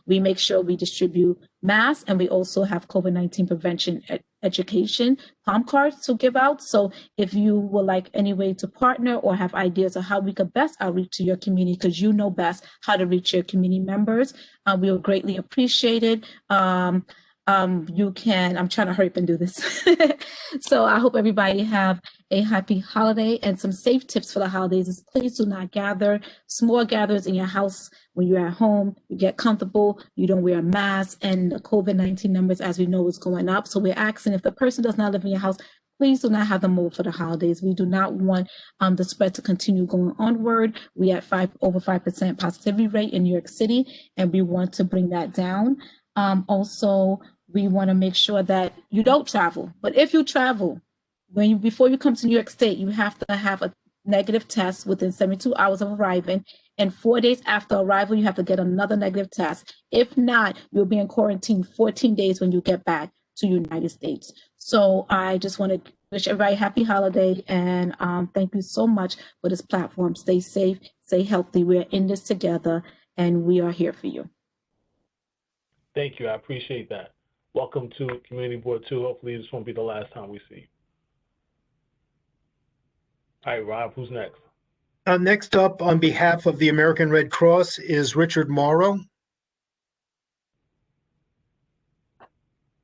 We make sure we distribute masks, and we also have COVID-19 prevention education palm cards to give out. So if you would like any way to partner or have ideas of how we could best outreach to your community, because you know best how to reach your community members, we will greatly appreciate it. You can, I'm trying to hurry up and do this. So I hope everybody have a happy holiday, and some safe tips for the holidays is please do not gather. Small gatherings in your house when you're at home, you get comfortable, you don't wear a mask, and the COVID-19 numbers, as we know, is going up. So we're asking if the person does not live in your house, please do not have them over for the holidays. We do not want the spread to continue going onward. We at over 5% positivity rate in New York City, and we want to bring that down. Also, we want to make sure that you don't travel. But if you travel, before you come to New York State, you have to have a negative test within 72 hours of arriving. And 4 days after arrival, you have to get another negative test. If not, you'll be in quarantine 14 days when you get back to the United States. So I just want to wish everybody a happy holiday, and thank you so much for this platform. Stay safe, stay healthy. We're in this together, and we are here for you. Thank you. I appreciate that. Welcome to Community Board 2. Hopefully this won't be the last time we see you. All right, Rob, who's next? Next up, on behalf of the American Red Cross, is Richard Morrow.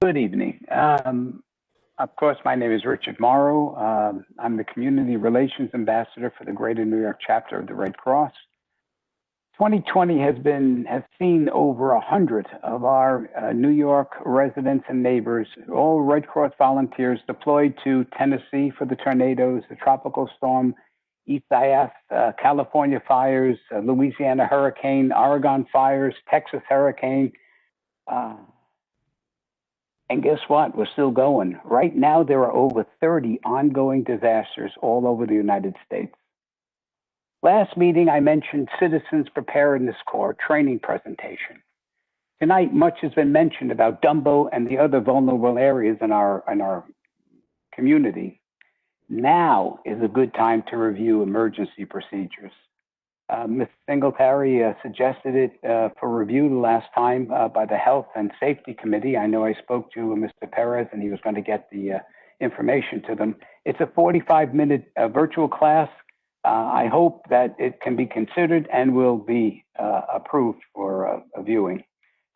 Good evening. Of course, my name is Richard Morrow. I'm the Community Relations Ambassador for the Greater New York chapter of the Red Cross. 2020 has seen over 100 of our New York residents and neighbors, all Red Cross volunteers, deployed to Tennessee for the tornadoes, the tropical storm, Isaias, California fires, Louisiana hurricane, Oregon fires, Texas hurricane. And guess what? We're still going. Right now, there are over 30 ongoing disasters all over the United States. Last meeting, I mentioned Citizens Preparedness Corps training presentation. Tonight, much has been mentioned about Dumbo and the other vulnerable areas in our community. Now is a good time to review emergency procedures. Ms. Singletary suggested it for review the last time by the Health and Safety Committee. I know I spoke to Mr. Perez, and he was going to get the information to them. It's a 45-minute virtual class. I hope that it can be considered and will be approved for a viewing.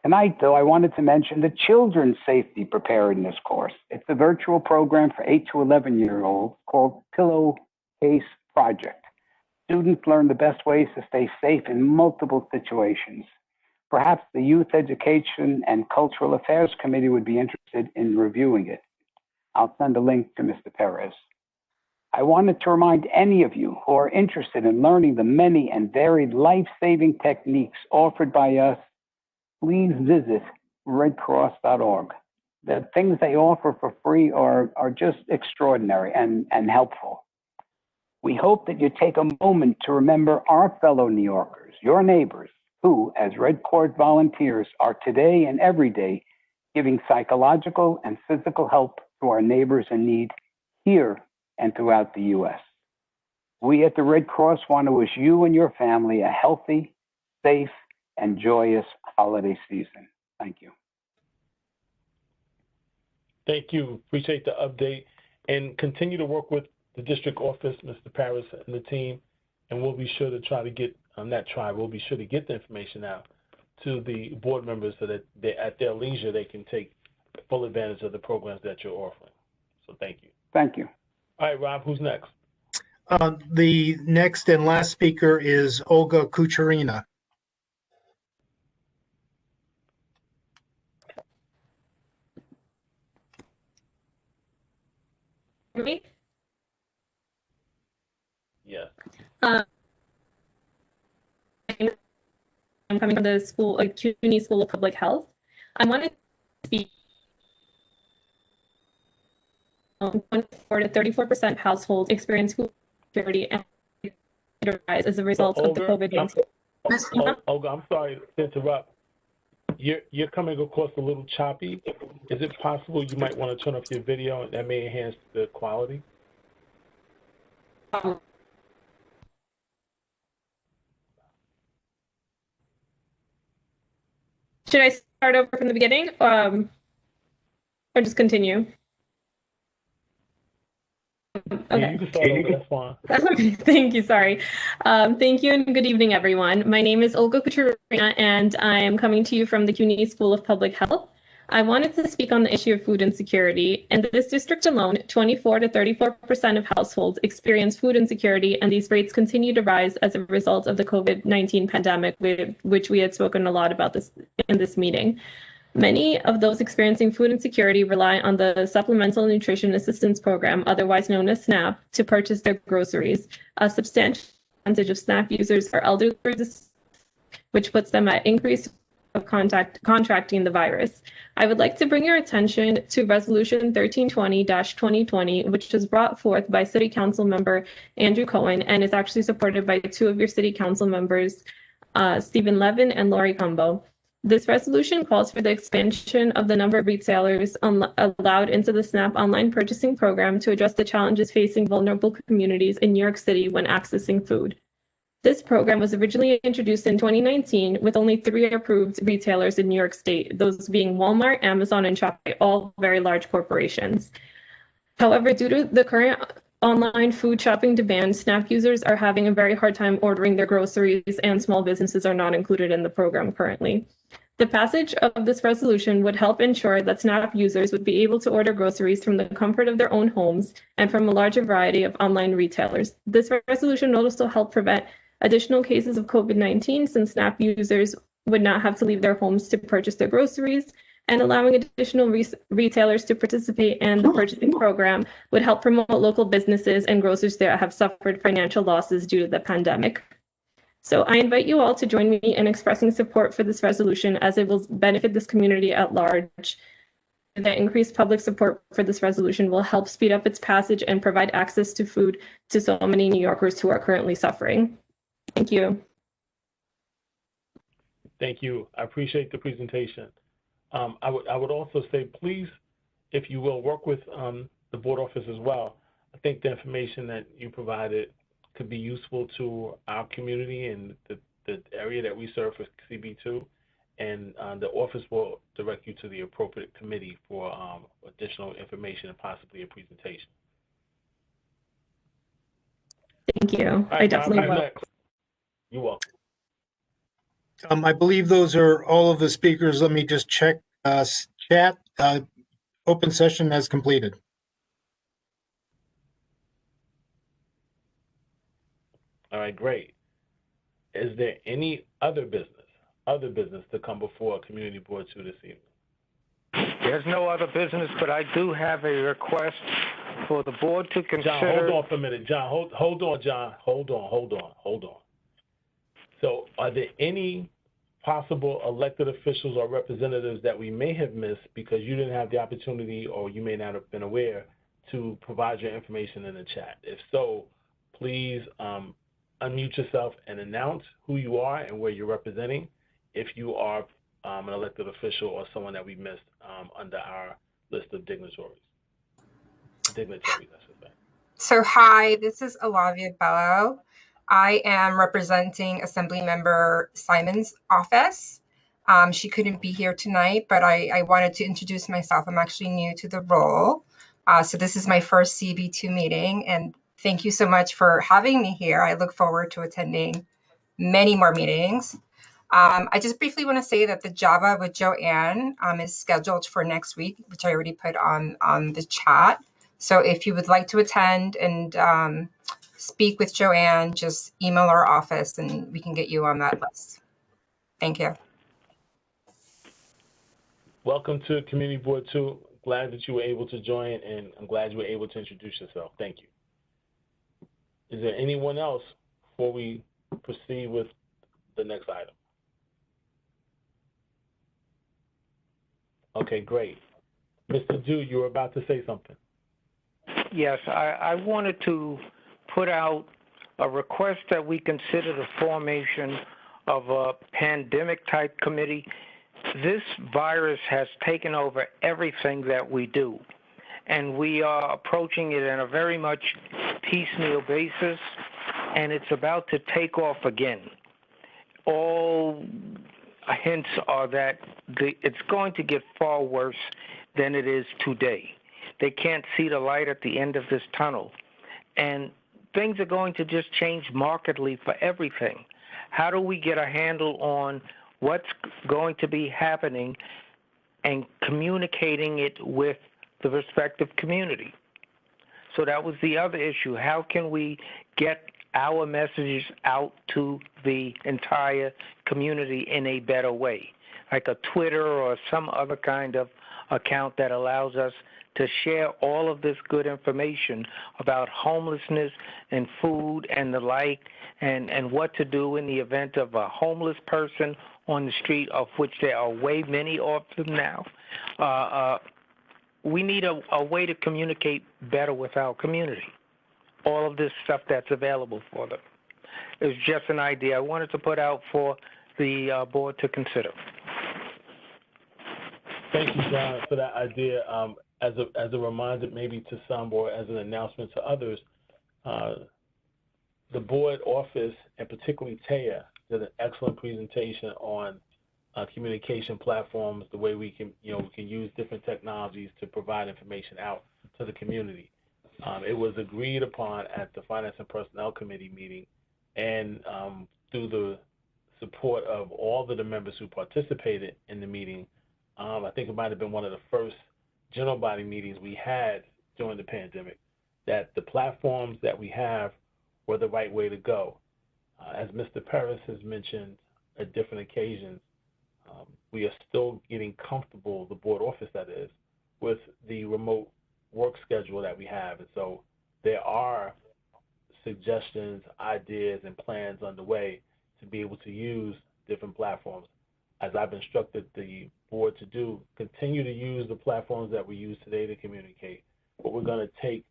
Tonight, though, I wanted to mention the Children's Safety Preparedness course. It's a virtual program for 8 to 11-year-olds called Pillowcase Project. Students learn the best ways to stay safe in multiple situations. Perhaps the Youth Education and Cultural Affairs Committee would be interested in reviewing it. I'll send a link to Mr. Perez. I wanted to remind any of you who are interested in learning the many and varied life-saving techniques offered by us, please visit redcross.org. The things they offer for free are just extraordinary and helpful. We hope that you take a moment to remember our fellow New Yorkers, your neighbors, who, as Red Cross volunteers, are today and every day giving psychological and physical help to our neighbors in need here and throughout the U.S. We at the Red Cross want to wish you and your family a healthy, safe, and joyous holiday season. Thank you. Thank you. Appreciate the update, and continue to work with the district office, Mr. Paris, and the team, and we'll be sure to try to get we'll be sure to get the information out to the board members so that they, at their leisure, they can take full advantage of the programs that you're offering. So thank you. Thank you. All right, Rob, who's next? The next and last speaker is Olga Kucherina. Me? Yeah. I'm coming from the CUNY School of Public Health. I wanted to speak 24 to 34% households experience food insecurity and rise as a result of the COVID-19. Olga, I'm sorry to interrupt. You're coming across a little choppy. Is it possible you might want to turn off your video and that may enhance the quality? Should I start over from the beginning or just continue? Okay. Yeah, you can start over, that's fine. Okay, thank you, sorry. Thank you and good evening, everyone. My name is Olga Kucherina and I am coming to you from the CUNY School of Public Health. I wanted to speak on the issue of food insecurity. In this district alone, 24 to 34% of households experience food insecurity, and these rates continue to rise as a result of the COVID-19 pandemic, which we had spoken a lot about this in this meeting. Many of those experiencing food insecurity rely on the Supplemental Nutrition Assistance Program, otherwise known as SNAP, to purchase their groceries. A substantial percentage of SNAP users are elderly, which puts them at increased of contracting the virus. I would like to bring your attention to Resolution 1320-2020, which was brought forth by City Council member Andrew Cohen and is actually supported by two of your City Council members, Stephen Levin and Lori Cumbo. This resolution calls for the expansion of the number of retailers allowed into the SNAP online purchasing program to address the challenges facing vulnerable communities in New York City when accessing food. This program was originally introduced in 2019 with only 3 approved retailers in New York State, those being Walmart, Amazon, and Shopify, all very large corporations. However, due to the current online food shopping demand, SNAP users are having a very hard time ordering their groceries, and small businesses are not included in the program currently. The passage of this resolution would help ensure that SNAP users would be able to order groceries from the comfort of their own homes and from a larger variety of online retailers. This resolution would also help prevent additional cases of COVID-19, since SNAP users would not have to leave their homes to purchase their groceries, and allowing additional retailers to participate in the purchasing program would help promote local businesses and grocers that have suffered financial losses due to the pandemic. So I invite you all to join me in expressing support for this resolution, as it will benefit this community at large. The increased public support for this resolution will help speed up its passage and provide access to food to so many New Yorkers who are currently suffering. Thank you. Thank you. I appreciate the presentation. I would also say, please, if you will, work with the board office as well. I think the information that you provided could be useful to our community and the area that we serve for CB2, and the office will direct you to the appropriate committee for additional information and possibly a presentation. Thank you. Right, I definitely will. next. You're welcome. I believe those are all of the speakers. Let me just check chat. Open session has completed. All right, great. Is there any other business to come before Community Board 2 this evening? There's no other business, but I do have a request for the board to consider. John, hold on for a minute. John, hold on, John. Hold on. So are there any possible elected officials or representatives that we may have missed because you didn't have the opportunity, or you may not have been aware, to provide your information in the chat? If so, please unmute yourself and announce who you are and where you're representing, if you are an elected official or someone that we missed under our list of dignitaries, I should say. So hi, this is Olavia Bello. I am representing Assemblymember Simon's office. She couldn't be here tonight, but I wanted to introduce myself. I'm actually new to the role. So this is my first CB2 meeting, and thank you so much for having me here. I look forward to attending many more meetings. I just briefly want to say that the Java with Joanne is scheduled for next week, which I already put on the chat. So if you would like to attend and speak with Joanne, just email our office and we can get you on that list. Thank you. Welcome to Community Board 2. Glad that you were able to join, and I'm glad you were able to introduce yourself. Thank you. Is there anyone else before we proceed with the next item? Okay, great. Mr. Dew, you were about to say something. Yes, I wanted to put out a request that we consider the formation of a pandemic-type committee. This virus has taken over everything that we do, and we are approaching it in a very much piecemeal basis, and it's about to take off again. All hints are that it's going to get far worse than it is today. They can't see the light at the end of this tunnel, and things are going to just change markedly for everything. How do we get a handle on what's going to be happening and communicating it with the respective community? So that was the other issue. How can we get our messages out to the entire community in a better way, like a Twitter or some other kind of account that allows us to share all of this good information about homelessness and food and the like, and what to do in the event of a homeless person on the street, of which there are way many of them now. We need a way to communicate better with our community. All of this stuff that's available for them. It's just an idea I wanted to put out for the board to consider. Thank you, John, for that idea. As a reminder, maybe to some, or as an announcement to others, the board office, and particularly Taeka, did an excellent presentation on communication platforms, the way we can use different technologies to provide information out to the community. It was agreed upon at the Finance and Personnel Committee meeting, and through the support of all of the members who participated in the meeting. I think it might have been one of the first general body meetings we had during the pandemic, that the platforms that we have were the right way to go. As Mr. Paris has mentioned at different occasions, we are still getting comfortable, the board office that is, with the remote work schedule that we have. And so there are suggestions, ideas, and plans underway to be able to use different platforms. As I've instructed the board to do, continue to use the platforms that we use today to communicate, but we're going to take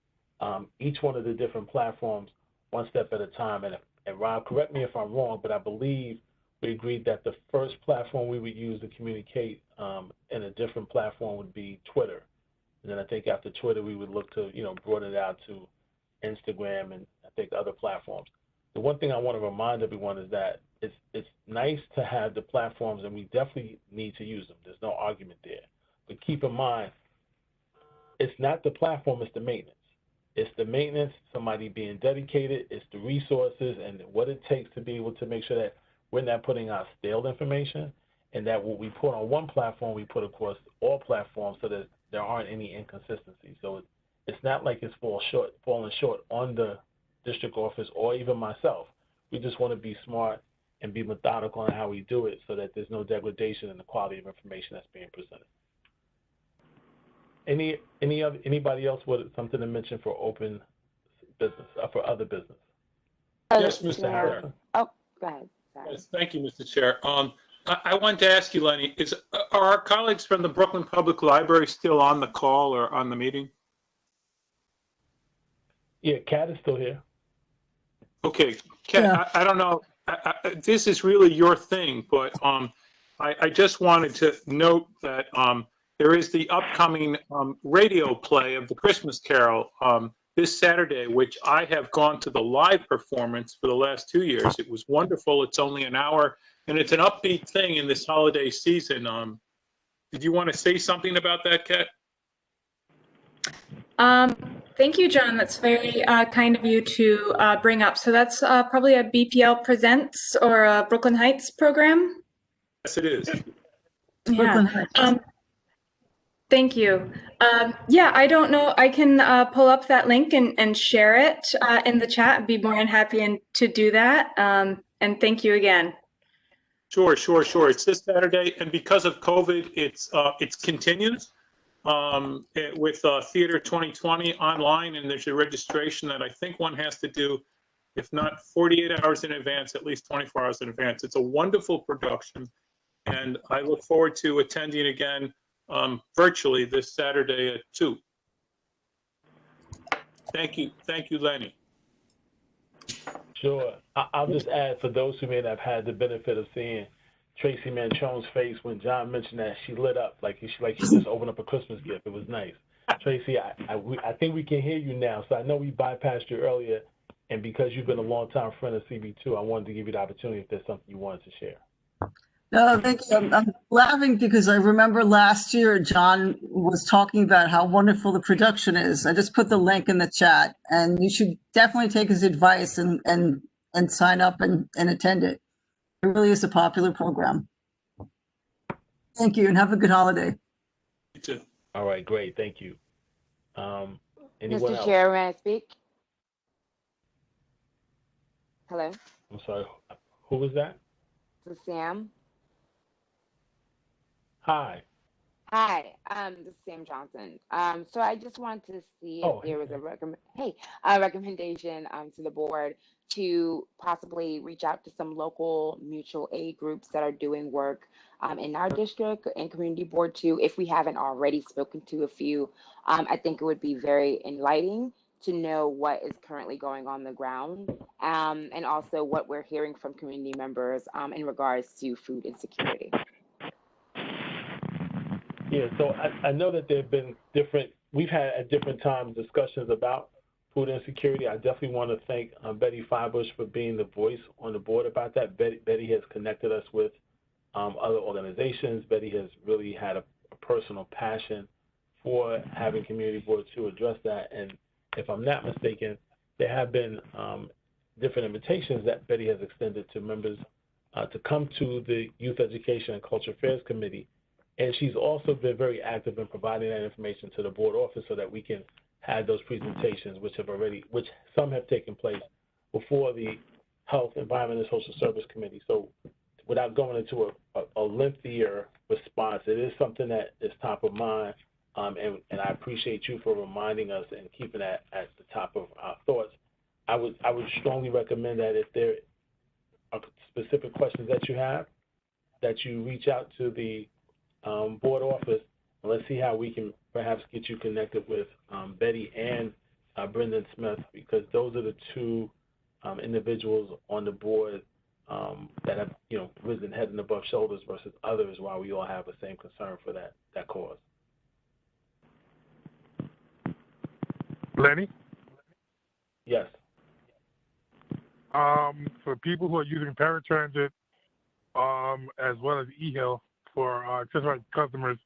each one of the different platforms one step at a time. And Rob, correct me if I'm wrong, but I believe we agreed that the first platform we would use to communicate in a different platform would be Twitter. And then I think after Twitter, we would look to, broaden it out to Instagram and I think other platforms. The one thing I want to remind everyone is that it's nice to have the platforms, and we definitely need to use them. There's no argument there. But keep in mind, it's not the platform, it's the maintenance. It's the maintenance, somebody being dedicated, it's the resources and what it takes to be able to make sure that we're not putting out stale information, and that what we put on one platform, we put across all platforms so that there aren't any inconsistencies. So it's not like it's falling short on the district office or even myself. We just want to be smart and be methodical in how we do it so that there's no degradation in the quality of information that's being presented. Anybody else with something to mention for open business, for other business? Yes, Mr. Harrison. Oh, go ahead. Sorry. Yes, thank you, Mr. Chair. I wanted to ask you, Lenny, are our colleagues from the Brooklyn Public Library still on the call or on the meeting? Yeah, Kat is still here. Okay, Kat, yeah. I don't know. This is really your thing, but I just wanted to note that there is the upcoming radio play of the Christmas Carol this Saturday, which I have gone to the live performance for the last 2 years. It was wonderful. It's only an hour and it's an upbeat thing in this holiday season. Did you want to say something about that, Kat? Thank you, John. That's very kind of you to bring up. So that's probably a BPL Presents or a Brooklyn Heights program? Yes, it is. Yeah. Thank you. Yeah, I don't know. I can pull up that link and share it in the chat. I'd be more than happy to do that. And thank you again. Sure. It's this Saturday, and because of COVID, it's continues with Theater 2020 online, and there's a registration that I think one has to do, if not 48 hours in advance, at least 24 hours in advance. It's a wonderful production, and I look forward to attending again virtually this Saturday at 2. Thank you, Lenny. Sure. I'll just add, for those who may not have had the benefit of seeing Tracey Mantrone's face when John mentioned that, she lit up like she just opened up a Christmas gift. It was nice. Tracy, I think we can hear you now. So I know we bypassed you earlier, and because you've been a longtime friend of CB2, I wanted to give you the opportunity if there's something you wanted to share. No, thank you. I'm laughing because I remember last year John was talking about how wonderful the production is. I just put the link in the chat, and you should definitely take his advice and sign up and attend it. It really is a popular program. Thank you, and have a good holiday. You too. All right, great. Thank you. Anyone Mr. else? Chair, may I speak? Hello? I'm sorry. Who was that? This is Sam. Hi. Hi, this is Sam Johnson. So I just wanted to see if there was a recommendation to the board to possibly reach out to some local mutual aid groups that are doing work in our district and community board too. If we haven't already spoken to a few, I think it would be very enlightening to know what is currently going on the ground, and also what we're hearing from community members in regards to food insecurity. Yeah, so I know that there have been we've had at different times discussions about food insecurity. I definitely want to thank Betty Fibush for being the voice on the board about that. Betty has connected us with other organizations. Betty has really had a personal passion for having community boards to address that. And if I'm not mistaken, there have been different invitations that Betty has extended to members to come to the Youth Education and Culture Affairs Committee. And she's also been very active in providing that information to the board office so that we can have those presentations, which some have taken place before the Health, Environment, and Social Service Committee. So without going into a lengthier response, it is something that is top of mind. And I appreciate you for reminding us and keeping that at the top of our thoughts. I would strongly recommend that if there are specific questions that you have, that you reach out to the board office, and let's see how we can perhaps get you connected with Betty and Brendan Smith, because those are the two individuals on the board that have risen head and above shoulders versus others, while we all have the same concern for that cause. Lenny? Yes. For people who are using paratransit as well as eHealth for accessible customers,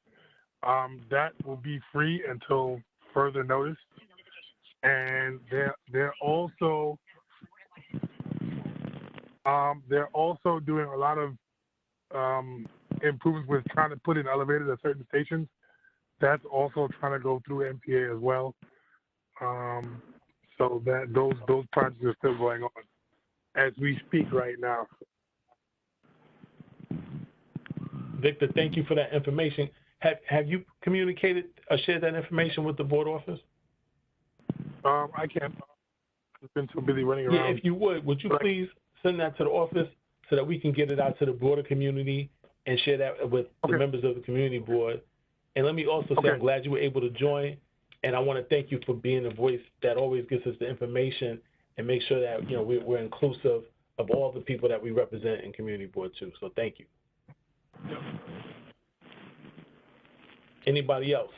that will be free until further notice. And they're also doing a lot of improvements with trying to put in elevators at certain stations. That's also trying to go through MPA as well. So that those projects are still going on as we speak right now. Victor, thank you for that information. Have you communicated or shared that information with the board office? I can't. I've been too busy running around. Yeah, if you would you please send that to the office so that we can get it out to the broader community and share that with the members of the community board. And let me also say, I'm glad you were able to join, and I want to thank you for being the voice that always gives us the information and make sure that we're inclusive of all the people that we represent in community board too. So thank you. Anybody else?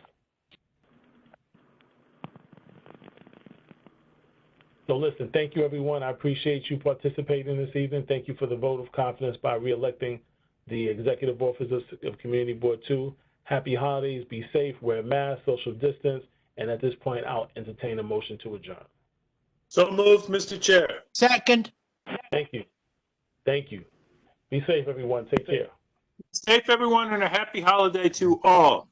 So listen, thank you, everyone. I appreciate you participating this evening. Thank you for the vote of confidence by reelecting the Executive Officer of Community Board 2. Happy holidays. Be safe. Wear masks, social distance. And at this point, I'll entertain a motion to adjourn. So moved, Mr. Chair. Second. Thank you. Thank you. Be safe, everyone. Take care. Safe, everyone, and a happy holiday to all.